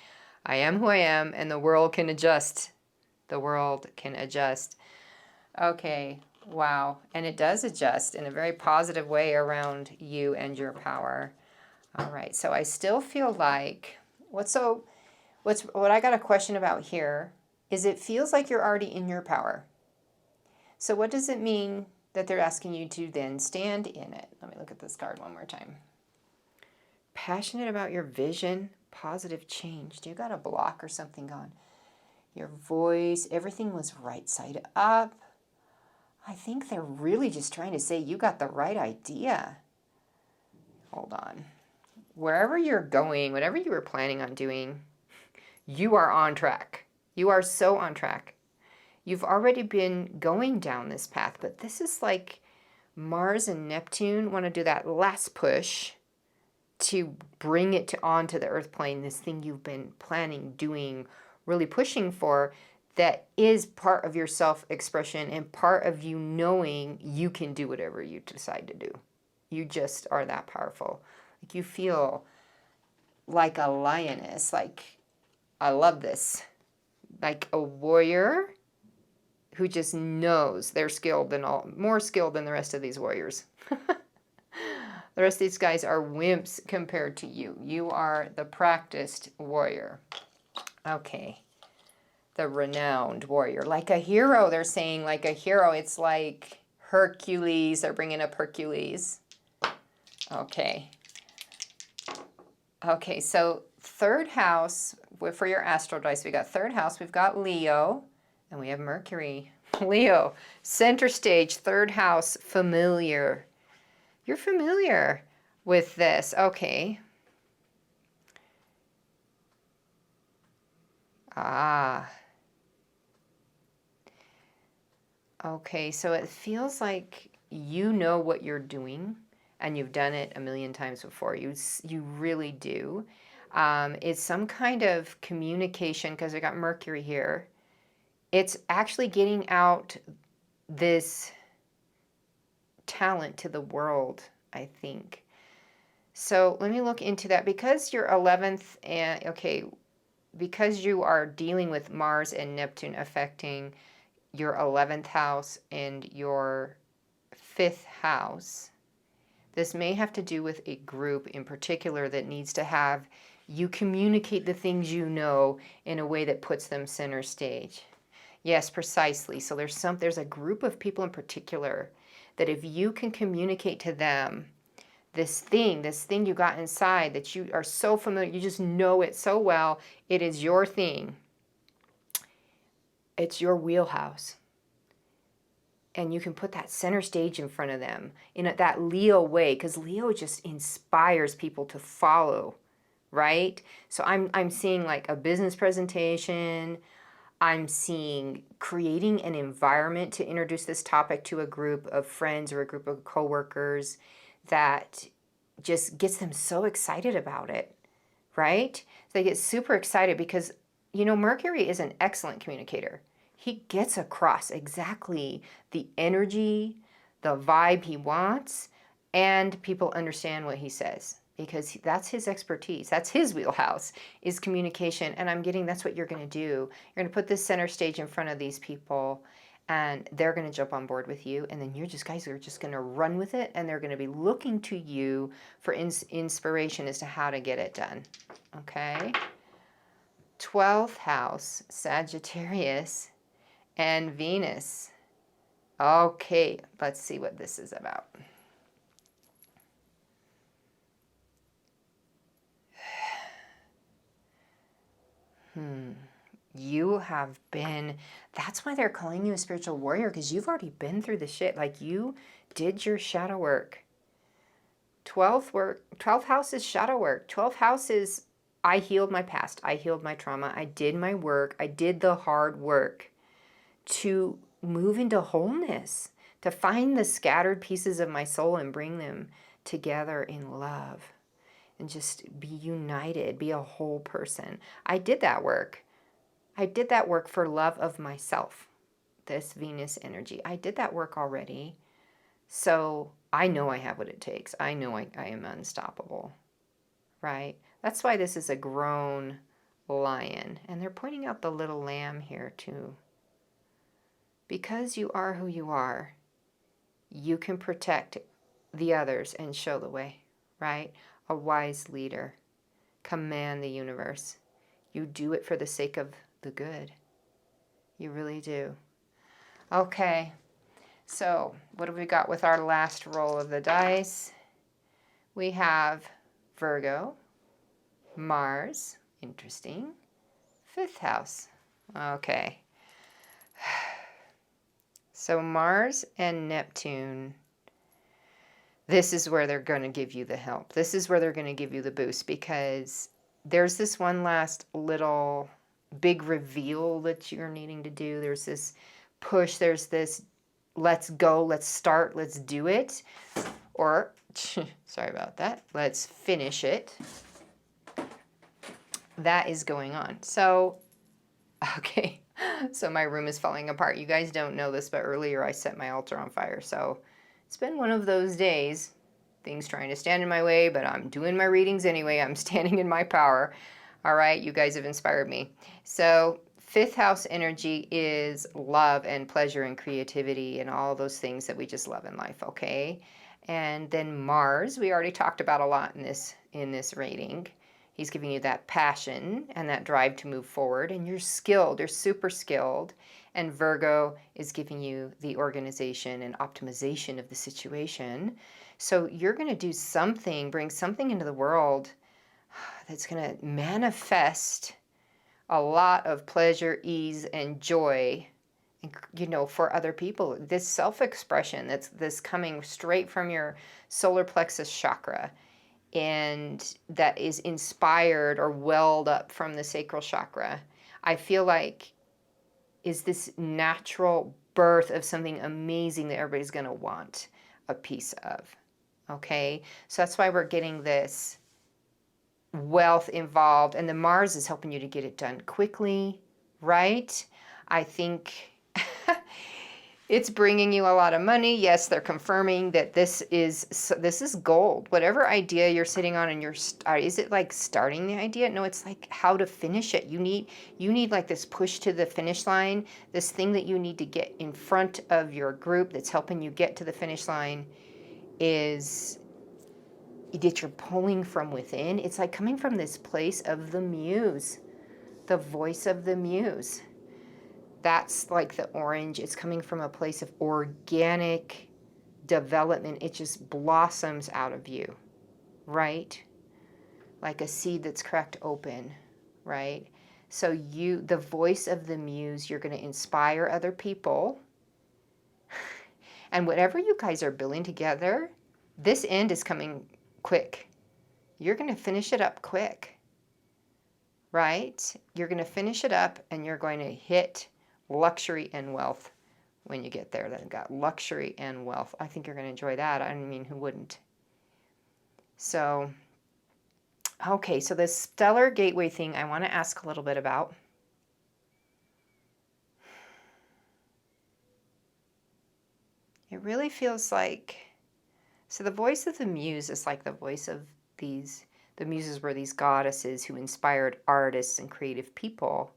I am who I am, and the world can adjust. The world can adjust. Okay, wow. And it does adjust in a very positive way around you and your power. All right, so I still feel like, what I got a question about here is it feels like you're already in your power. So what does it mean that they're asking you to then stand in it? Let me look at this card one more time. Passionate about your vision, positive change. Do you got a block or something on? Your voice, everything was right side up. I think they're really just trying to say you got the right idea. Hold on. Wherever you're going, whatever you were planning on doing, you are on track. You are so on track. You've already been going down this path, but this is like Mars and Neptune want to do that last push to bring it onto the earth plane, this thing you've been planning, doing, really pushing for, that is part of your self-expression and part of you knowing you can do whatever you decide to do. You just are that powerful. Like you feel like a lioness. Like, I love this. Like a warrior who just knows they're skilled than more skilled than the rest of these warriors. The rest of these guys are wimps compared to you. You are the practiced warrior. Okay. The renowned warrior. Like a hero, they're saying, like a hero. It's like Hercules. They're bringing up Hercules. Okay. Okay, so third house, for your astral dice, we got third house, we've got Leo, and we have Mercury. Leo, center stage, third house, familiar. You're familiar with this. Okay. Ah. Okay, so it feels like you know what you're doing, and you've done it a million times before. You really do. It's some kind of communication, because I got Mercury here. It's actually getting out this talent to the world, I think. So let me look into that. Because you're 11th, and okay, because you are dealing with Mars and Neptune affecting your 11th house and your 5th house, this may have to do with a group in particular that needs to have you communicate the things you know in a way that puts them center stage. Yes, precisely. So there's a group of people in particular that if you can communicate to them this thing you got inside that you are so familiar, you just know it so well, it is your thing. It's your wheelhouse. And you can put that center stage in front of them in that Leo way, because Leo just inspires people to follow, right? So I'm seeing like a business presentation. I'm seeing creating an environment to introduce this topic to a group of friends or a group of coworkers that just gets them so excited about it, right? They get super excited because, you know, Mercury is an excellent communicator. He gets across exactly the energy, the vibe he wants, and people understand what he says because that's his expertise. That's his wheelhouse, is communication. And I'm getting that's what you're going to do. You're going to put this center stage in front of these people, and they're going to jump on board with you. And then guys are just going to run with it, and they're going to be looking to you for inspiration as to how to get it done. Okay? 12th house, Sagittarius, and Venus. Okay, let's see what this is about. You have been, that's why they're calling you a spiritual warrior, because you've already been through the shit. Like, you did your shadow work. 12th house is shadow work. 12th house is, I healed my past. I healed my trauma. I did my work. I did the hard work to move into wholeness, to find the scattered pieces of my soul and bring them together in love and just be united, be a whole person. I did that work. I did that work for love of myself, this Venus energy. I did that work already. So I know I have what it takes. I know I am unstoppable, right? That's why this is a grown lion. And they're pointing out the little lamb here too. Because you are who you are, you can protect the others and show the way, right? A wise leader. Command the universe. You do it for the sake of the good. You really do. Okay, so what have we got with our last roll of the dice? We have Virgo, Mars, interesting, 5th house. Okay. So Mars and Neptune, this is where they're going to give you the help. This is where they're going to give you the boost, because there's this one last little big reveal that you're needing to do. There's this push. There's this let's go, let's start, let's do it. Or, sorry about that, let's finish it. That is going on. So, okay. So my room is falling apart. You guys don't know this, but earlier I set my altar on fire. So it's been one of those days. things trying to stand in my way, but I'm doing my readings anyway. I'm standing in my power. All right, you guys have inspired me. So 5th house energy is love and pleasure and creativity and all those things that we just love in life, okay? And then Mars, we already talked about a lot in this reading. He's giving you that passion and that drive to move forward, and you're skilled, you're super skilled. And Virgo is giving you the organization and optimization of the situation. So you're going to do something, bring something into the world that's going to manifest a lot of pleasure, ease, and joy, you know, for other people. This self-expression that's coming straight from your solar plexus chakra, and that is inspired or welled up from the sacral chakra, I feel like is this natural birth of something amazing that everybody's going to want a piece of. Okay, so that's why we're getting this wealth involved, and the Mars is helping you to get it done quickly, right? I think it's bringing you a lot of money. Yes, they're confirming that this is gold. Whatever idea you're sitting on, and is it like starting the idea? No, it's like how to finish it. You need like this push to the finish line, this thing that you need to get in front of your group that's helping you get to the finish line is that you're pulling from within. It's like coming from this place of the muse, the voice of the muse. That's like the orange. It's coming from a place of organic development. It just blossoms out of you, right? Like a seed that's cracked open, right? So the voice of the muse, you're going to inspire other people. And whatever you guys are building together, this end is coming quick. You're going to finish it up quick, right? You're going to finish it up, and you're going to hit luxury and wealth when you get there. Then got luxury and wealth. I think you're going to enjoy that. I mean, who wouldn't? So, okay, so this stellar gateway thing I want to ask a little bit about. It really feels like, so the voice of the muse is like the voice of the muses were these goddesses who inspired artists and creative people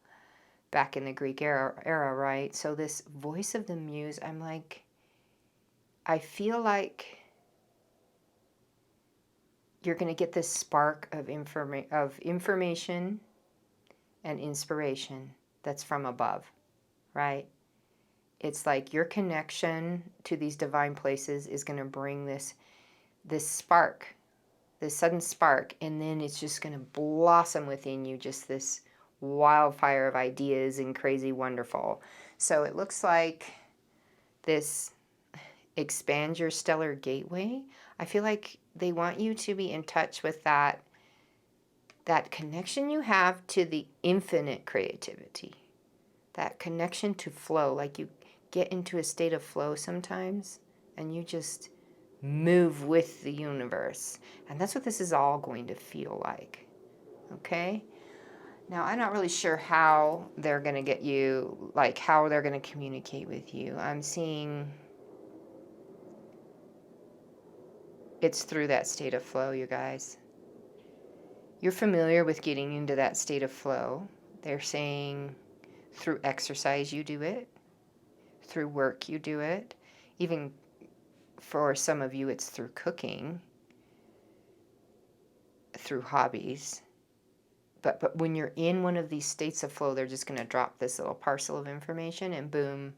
back in the Greek era, right? So this voice of the muse, I feel like you're going to get this spark of information and inspiration that's from above, right? It's like your connection to these divine places is going to bring this spark, this sudden spark, and then it's just going to blossom within you, just this wildfire of ideas and crazy wonderful. So it looks like this expand your stellar gateway. I feel like they want you to be in touch with that connection you have to the infinite creativity, that connection to flow. Like you get into a state of flow sometimes, and you just move with the universe. And that's what this is all going to feel like. Okay? Now, I'm not really sure how they're going to get you, like how they're going to communicate with you. I'm seeing it's through that state of flow, you guys. You're familiar with getting into that state of flow. They're saying through exercise you do it, through work you do it, even for some of you it's through cooking, through hobbies. But when you're in one of these states of flow, they're just going to drop this little parcel of information, and boom,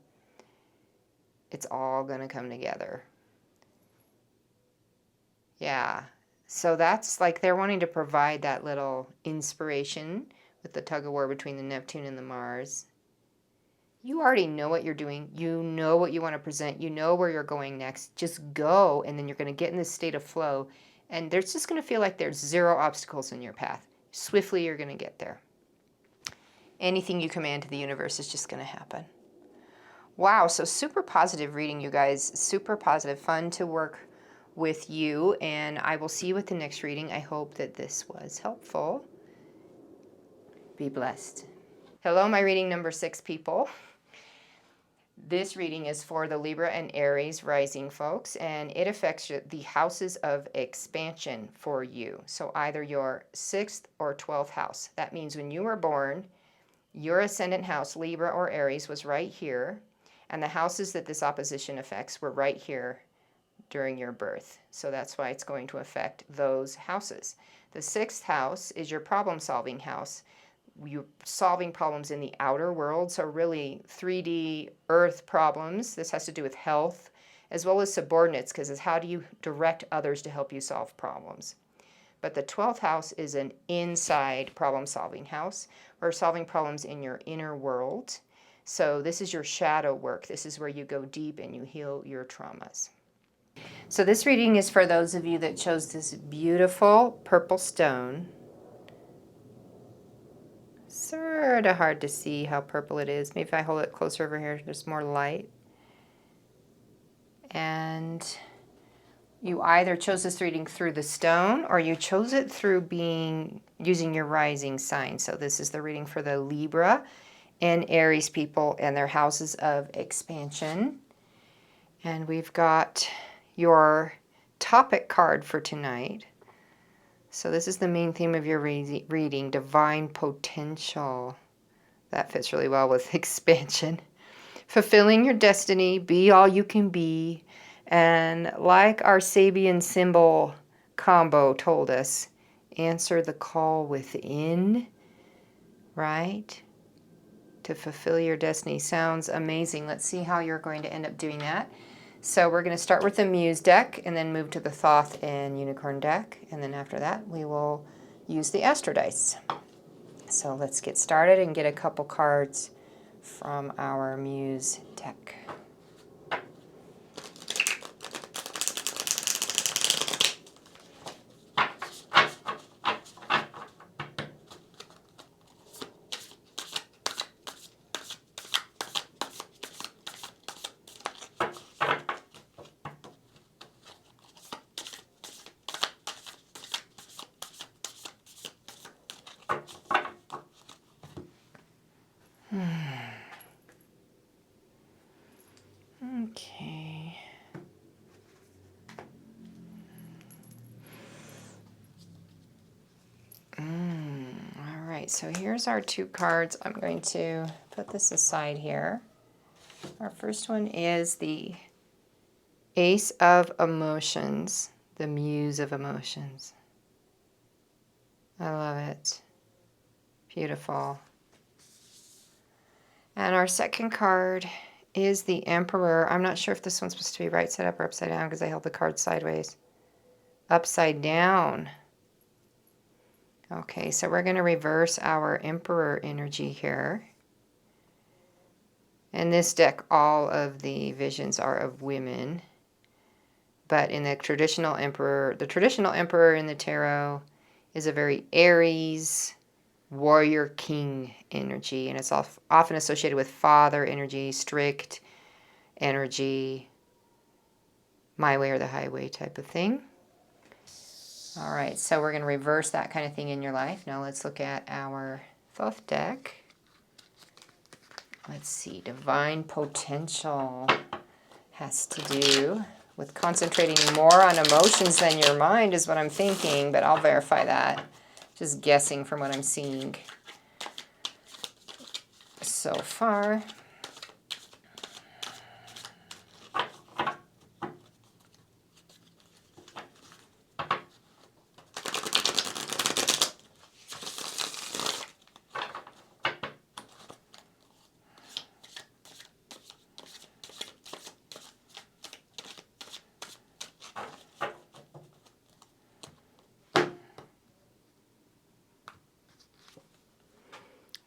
it's all going to come together. Yeah. So that's like they're wanting to provide that little inspiration with the tug of war between the Neptune and the Mars. You already know what you're doing. You know what you want to present. You know where you're going next. Just go, and then you're going to get in this state of flow, and there's just going to feel like there's zero obstacles in your path. Swiftly, you're going to get there. Anything you command to the universe is just going to happen. Wow, so super positive reading, you guys. Super positive. Fun to work with you, and I will see you at the next reading. I hope that this was helpful. Be blessed. Hello, my reading number 6 people. This reading is for the Libra and Aries rising folks, and it affects the houses of expansion for you. So either your 6th or 12th house. That means when you were born, your ascendant house, Libra or Aries, was right here, and the houses that this opposition affects were right here during your birth. So that's why it's going to affect those houses. The 6th house is your problem-solving house. You're solving problems in the outer world, so really 3D earth problems. This has to do with health, as well as subordinates, because it's how do you direct others to help you solve problems. But the 12th house is an inside problem-solving house, or solving problems in your inner world. So this is your shadow work. This is where you go deep and you heal your traumas. So this reading is for those of you that chose this beautiful purple stone. Sort of hard to see how purple it is. Maybe if I hold it closer over here, there's more light. And you either chose this reading through the stone, or you chose it through using your rising sign. So this is the reading for the Libra and Aries people and their houses of expansion. And we've got your topic card for tonight. So this is the main theme of your reading, divine potential. That fits really well with expansion. Fulfilling your destiny, be all you can be. And like our Sabian symbol combo told us, answer the call within, right? To fulfill your destiny. Sounds amazing. Let's see how you're going to end up doing that. So we're going to start with the Muse deck and then move to the Thoth and Unicorn deck. And then after that, we will use the Astro Dice. So let's get started and get a couple cards from our Muse deck. Okay. All right, so here's our two cards. I'm going to put this aside here. Our first one is the Ace of Emotions, the Muse of Emotions. I love it. Beautiful. And our second card is the Emperor. I'm not sure if this one's supposed to be right side up or upside down because I held the card sideways. Upside down. Okay, so we're going to reverse our Emperor energy here. In this deck, all of the visions are of women. But in the traditional Emperor in the tarot is a very Aries, warrior king energy, and it's often associated with father energy, strict energy, my way or the highway type of thing. All right, so we're going to reverse that kind of thing in your life. Now let's look at our Thoth deck. Let's see, divine potential has to do with concentrating more on emotions than your mind is what I'm thinking, but I'll verify that. Just guessing from what I'm seeing so far.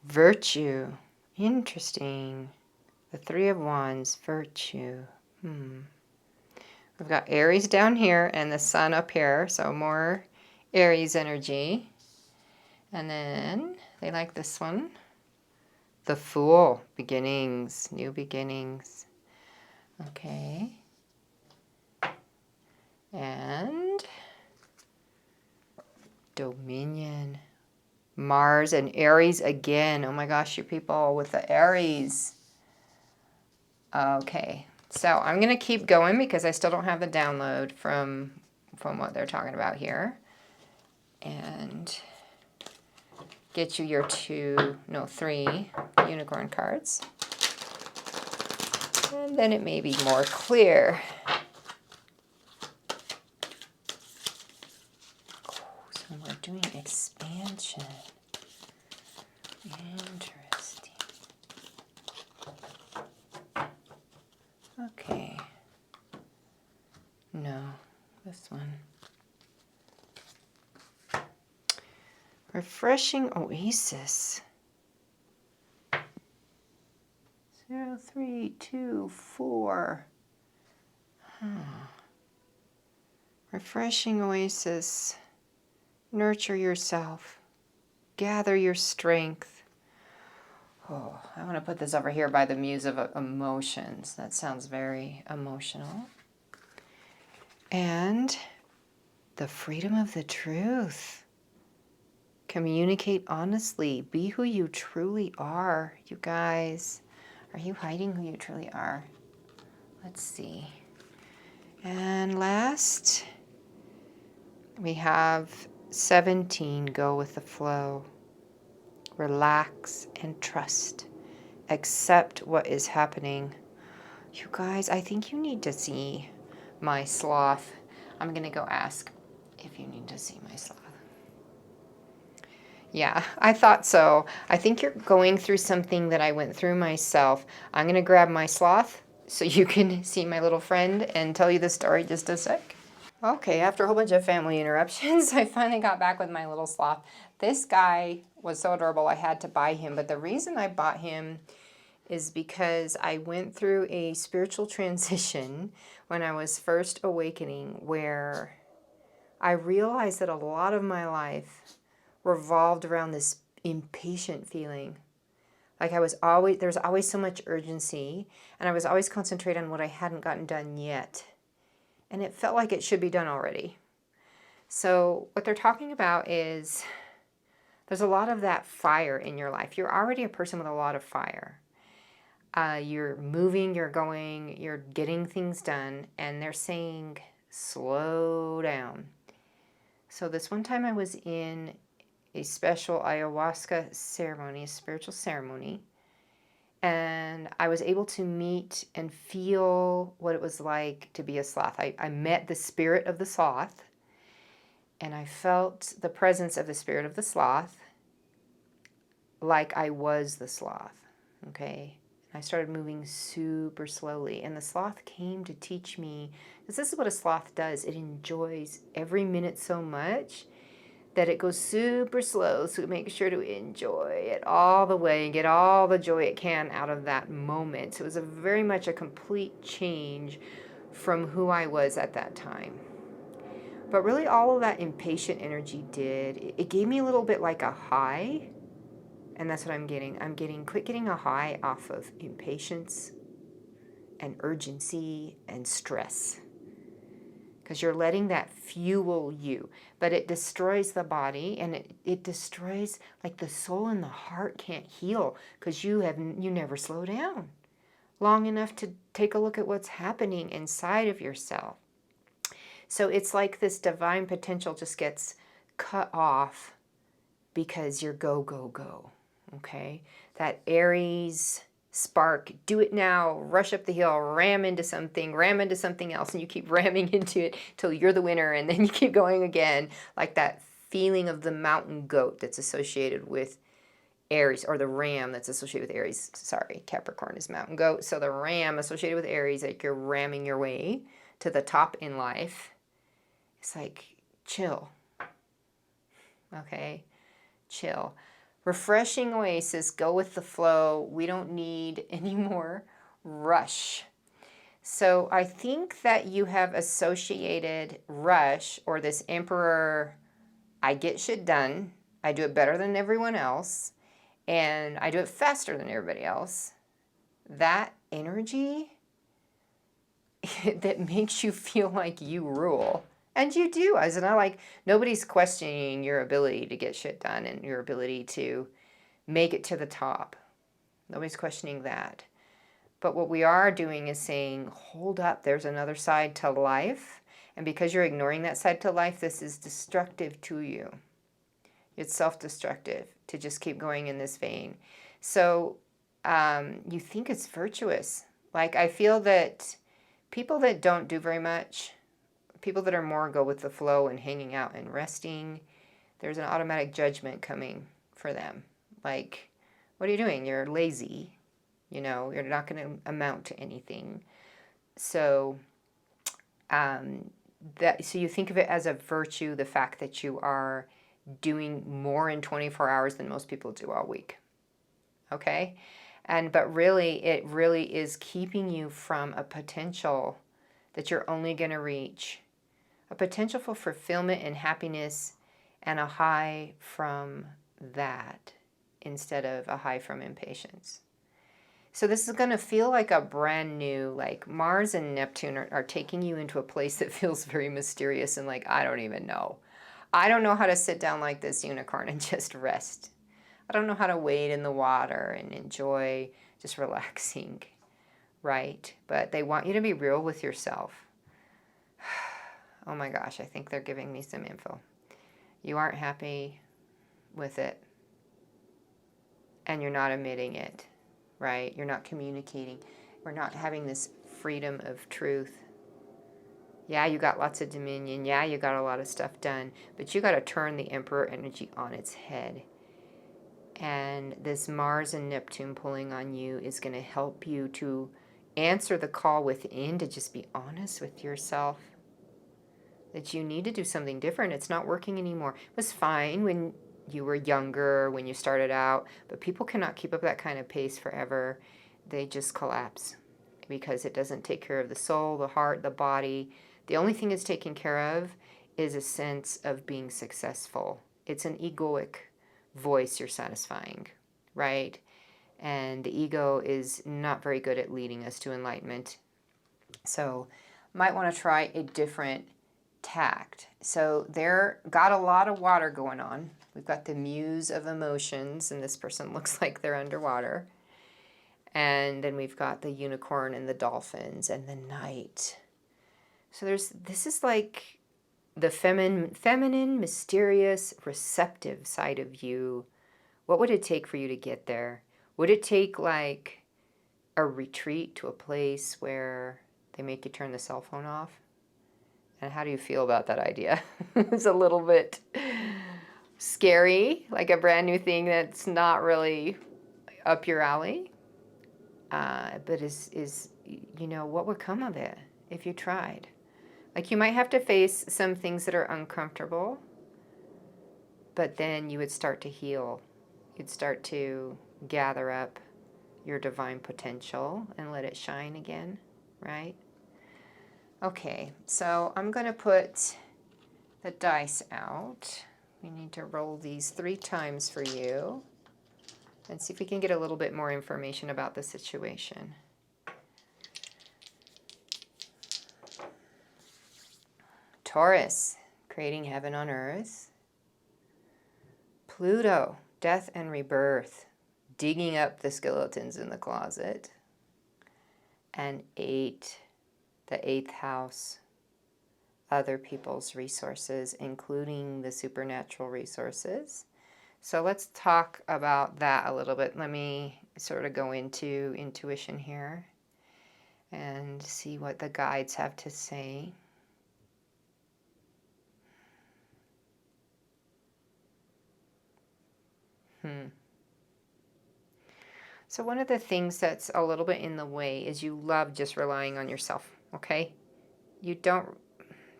Virtue. Interesting. The Three of Wands, virtue. We've got Aries down here and the Sun up here, so more Aries energy. And then they like this one. The Fool, beginnings, new beginnings. Okay. And Dominion. Mars and Aries again. Oh my gosh, you people with the Aries. Okay, so I'm going to keep going because I still don't have the download from what they're talking about here. And get you your 3 unicorn cards. And then it may be more clear. Oh, so we're doing expansion. Interesting. Okay. No, this one. Refreshing oasis. 0, 3, 2, 4. Refreshing oasis. Nurture yourself. Gather your strength. Oh, I want to put this over here by the Muse of Emotions. That sounds very emotional. And the freedom of the truth. Communicate honestly. Be who you truly are, you guys. Are you hiding who you truly are? Let's see. And last, we have 17, go with the flow. Relax and trust. Accept what is happening. You guys, I think you need to see my sloth. I'm going to go ask if you need to see my sloth. Yeah, I thought so. I think you're going through something that I went through myself. I'm going to grab my sloth so you can see my little friend and tell you the story just a sec. Okay, after a whole bunch of family interruptions, I finally got back with my little sloth. This guy was so adorable, I had to buy him. But the reason I bought him is because I went through a spiritual transition when I was first awakening, where I realized that a lot of my life revolved around this impatient feeling. Like there was always so much urgency, and I was always concentrated on what I hadn't gotten done yet. And it felt like it should be done already. So what they're talking about is there's a lot of that fire in your life. You're already a person with a lot of fire. You're moving, you're going, you're getting things done, and they're saying, slow down. So this one time I was in a special ayahuasca ceremony, a spiritual ceremony, and I was able to meet and feel what it was like to be a sloth. I met the spirit of the sloth, and I felt the presence of the spirit of the sloth like I was the sloth, okay? I started moving super slowly, and the sloth came to teach me, because this is what a sloth does. It enjoys every minute so much that it goes super slow, so it makes sure to enjoy it all the way and get all the joy it can out of that moment. So it was very much a complete change from who I was at that time. But really all of that impatient energy it gave me a little bit like a high, and that's what I'm getting. Quit getting a high off of impatience and urgency and stress, because you're letting that fuel you, but it destroys the body, and it destroys, like, the soul and the heart can't heal because you never slow down long enough to take a look at what's happening inside of yourself. So it's like this divine potential just gets cut off because you're go, go, go, okay? That Aries spark, do it now, rush up the hill, ram into something else, and you keep ramming into it till you're the winner, and then you keep going again, like that feeling of the mountain goat that's associated with Aries, or the ram that's associated with Aries. Sorry, Capricorn is mountain goat, so the ram associated with Aries, like you're ramming your way to the top in life. It's like, chill, okay? Chill. Refreshing oasis, go with the flow. We don't need any more rush. So I think that you have associated rush, or this emperor, I get shit done, I do it better than everyone else, and I do it faster than everybody else. That energy that makes you feel like you rule. And you do, as in, nobody's questioning your ability to get shit done and your ability to make it to the top. Nobody's questioning that. But what we are doing is saying, hold up, there's another side to life. And because you're ignoring that side to life, this is destructive to you. It's self-destructive to just keep going in this vein. So you think it's virtuous. Like, I feel that people that don't do very much, people that are more go with the flow and hanging out and resting, there's an automatic judgment coming for them. Like, what are you doing? You're lazy. You know, you're not going to amount to anything. So, so you think of it as a virtue, the fact that you are doing more in 24 hours than most people do all week. Okay? But really, it really is keeping you from a potential that you're only going to reach. A potential for fulfillment and happiness and a high from that instead of a high from impatience. So this is going to feel like a brand new, like Mars and Neptune are taking you into a place that feels very mysterious and like, I don't even know. I don't know how to sit down like this unicorn and just rest. I don't know how to wade in the water and enjoy just relaxing, right? But they want you to be real with yourself. Oh my gosh, I think they're giving me some info. You aren't happy with it, and you're not admitting it, right? You're not communicating. We're not having this freedom of truth. Yeah, you got lots of dominion. Yeah, you got a lot of stuff done, but you got to turn the Emperor energy on its head. And this Mars and Neptune pulling on you is going to help you to answer the call within, to just be honest with yourself. That you need to do something different. It's not working anymore. It was fine when you were younger, when you started out, but people cannot keep up that kind of pace forever. They just collapse because it doesn't take care of the soul, the heart, the body. The only thing it's taking care of is a sense of being successful. It's an egoic voice you're satisfying, right? And the ego is not very good at leading us to enlightenment. So might want to try a different tact. So they're got a lot of water going on. We've got the muse of emotions, and this person looks like they're underwater. And then we've got the unicorn and the dolphins and the knight. So this is like the feminine, mysterious, receptive side of you. What would it take for you to get there? Would it take like a retreat to a place where they make you turn the cell phone off? And how do you feel about that idea? It's a little bit scary, like a brand new thing that's not really up your alley. But is you know, what would come of it if you tried? Like, you might have to face some things that are uncomfortable, but then you would start to heal. You'd start to gather up your divine potential and let it shine again, right? Okay, so I'm going to put the dice out. We need to roll these 3 times for you and see if we can get a little bit more information about the situation. Taurus, creating heaven on earth. Pluto, death and rebirth, digging up the skeletons in the closet. And 8, the 8th house, other people's resources, including the supernatural resources. So let's talk about that a little bit. Let me sort of go into intuition here and see what the guides have to say. So one of the things that's a little bit in the way is you love just relying on yourself, okay? You don't,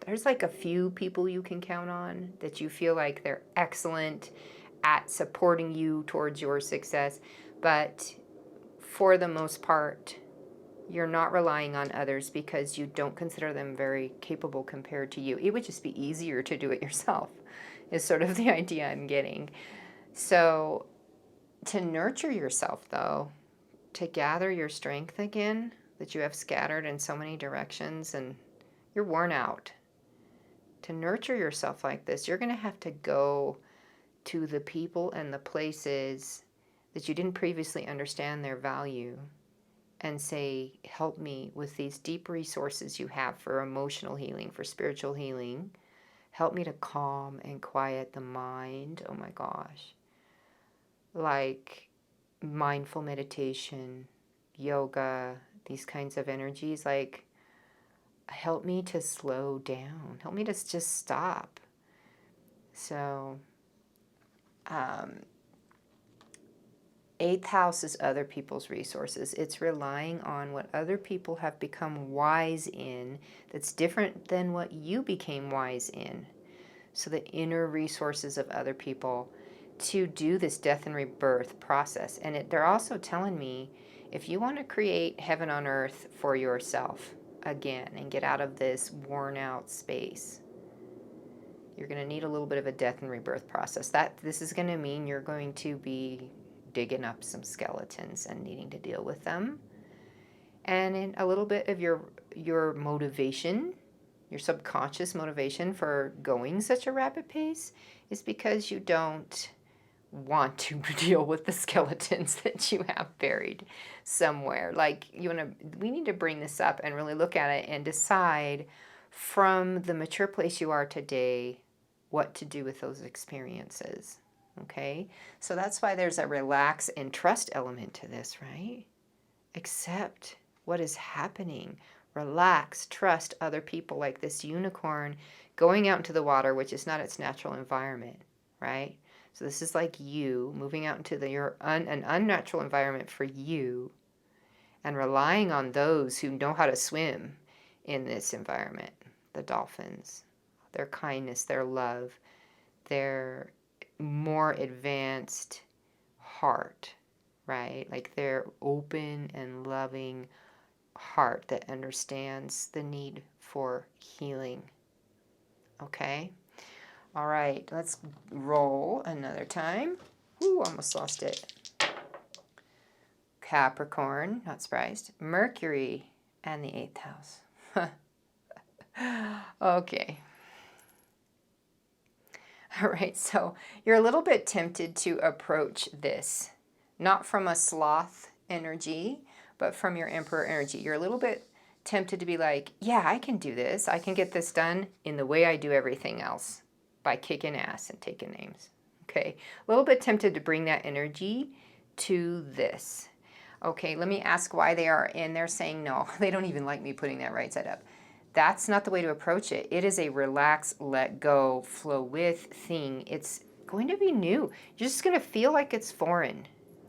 there's like a few people you can count on that you feel like they're excellent at supporting you towards your success, but for the most part, you're not relying on others because you don't consider them very capable compared to you. It would just be easier to do it yourself, is sort of the idea I'm getting. So to nurture yourself, though, to gather your strength again that you have scattered in so many directions and you're worn out, to nurture yourself like this, you're going to have to go to the people and the places that you didn't previously understand their value and say, help me with these deep resources you have for emotional healing, for spiritual healing. Help me to calm and quiet the mind. Oh my gosh. Like mindful meditation, yoga, these kinds of energies, like help me to slow down. Help me to just stop. So, 8th house is other people's resources. It's relying on what other people have become wise in that's different than what you became wise in. So the inner resources of other people to do this death and rebirth process. And they're also telling me, if you want to create heaven on earth for yourself again and get out of this worn out space, you're going to need a little bit of a death and rebirth process. This is going to mean you're going to be digging up some skeletons and needing to deal with them. And in a little bit of your motivation, your subconscious motivation for going such a rapid pace is because you don't want to deal with the skeletons that you have buried somewhere. Like we need to bring this up and really look at it and decide from the mature place you are today what to do with those experiences. Okay? So that's why there's a relax and trust element to this, right? Accept what is happening. Relax, trust other people, like this unicorn going out into the water, which is not its natural environment, right? So this is like you moving out into an unnatural environment for you and relying on those who know how to swim in this environment, the dolphins, their kindness, their love, their more advanced heart, right? Like their open and loving heart that understands the need for healing. Okay? All right, let's roll another time. Ooh, almost lost it. Capricorn, not surprised. Mercury and the 8th house. Okay. All right, so you're a little bit tempted to approach this, not from a sloth energy, but from your emperor energy. You're a little bit tempted to be like, yeah, I can do this. I can get this done in the way I do everything else, by kicking ass and taking names. Okay, a little bit tempted to bring that energy to this. Okay, let me ask why they are in there saying no. They don't even like me putting that right side up. That's not the way to approach it. It is a relax, let go, flow with thing. It's going to be new. You're just going to feel like it's foreign,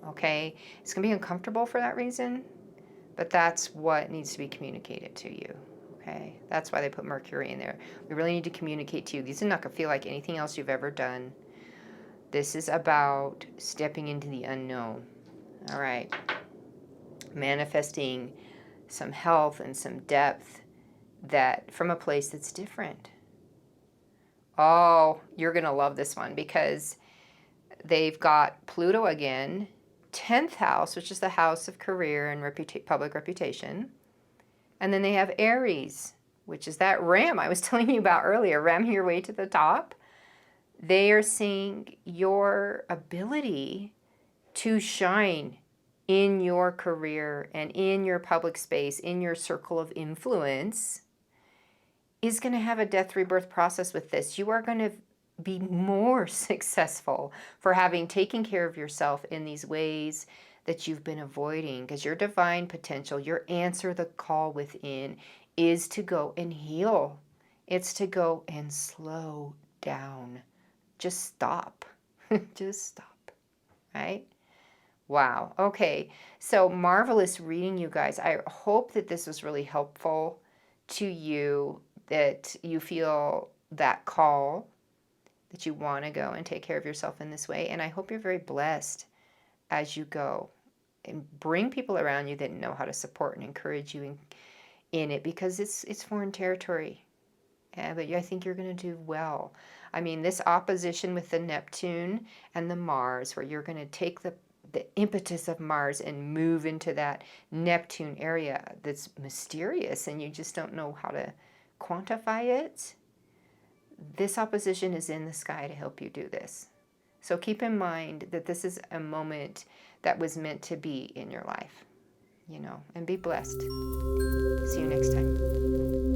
okay? It's going to be uncomfortable for that reason, but that's what needs to be communicated to you, okay? That's why they put Mercury in there. We really need to communicate to you. These are not going to feel like anything else you've ever done. This is about stepping into the unknown, all right? Manifesting some health and some depth that from a place that's different. Oh, you're going to love this one because they've got Pluto again, 10th house, which is the house of career and public reputation. And then they have Aries, which is that ram I was telling you about earlier, ramming your way to the top. They are seeing your ability to shine in your career and in your public space, in your circle of influence, is going to have a death rebirth process with this. You are going to be more successful for having taken care of yourself in these ways that you've been avoiding, because your divine potential, your answer, the call within, is to go and heal. It's to go and slow down. Just stop. Just stop. Right? Wow. Okay. So marvelous reading, you guys. I hope that this was really helpful to you, that you feel that call, that you want to go and take care of yourself in this way. And I hope you're very blessed as you go and bring people around you that know how to support and encourage you in it, because it's foreign territory. But I think you're going to do well. I mean, this opposition with the Neptune and the Mars, where you're going to take the impetus of Mars and move into that Neptune area that's mysterious and you just don't know how to quantify it. This opposition is in the sky to help you do this. So keep in mind that this is a moment that was meant to be in your life. and be blessed. See you next time.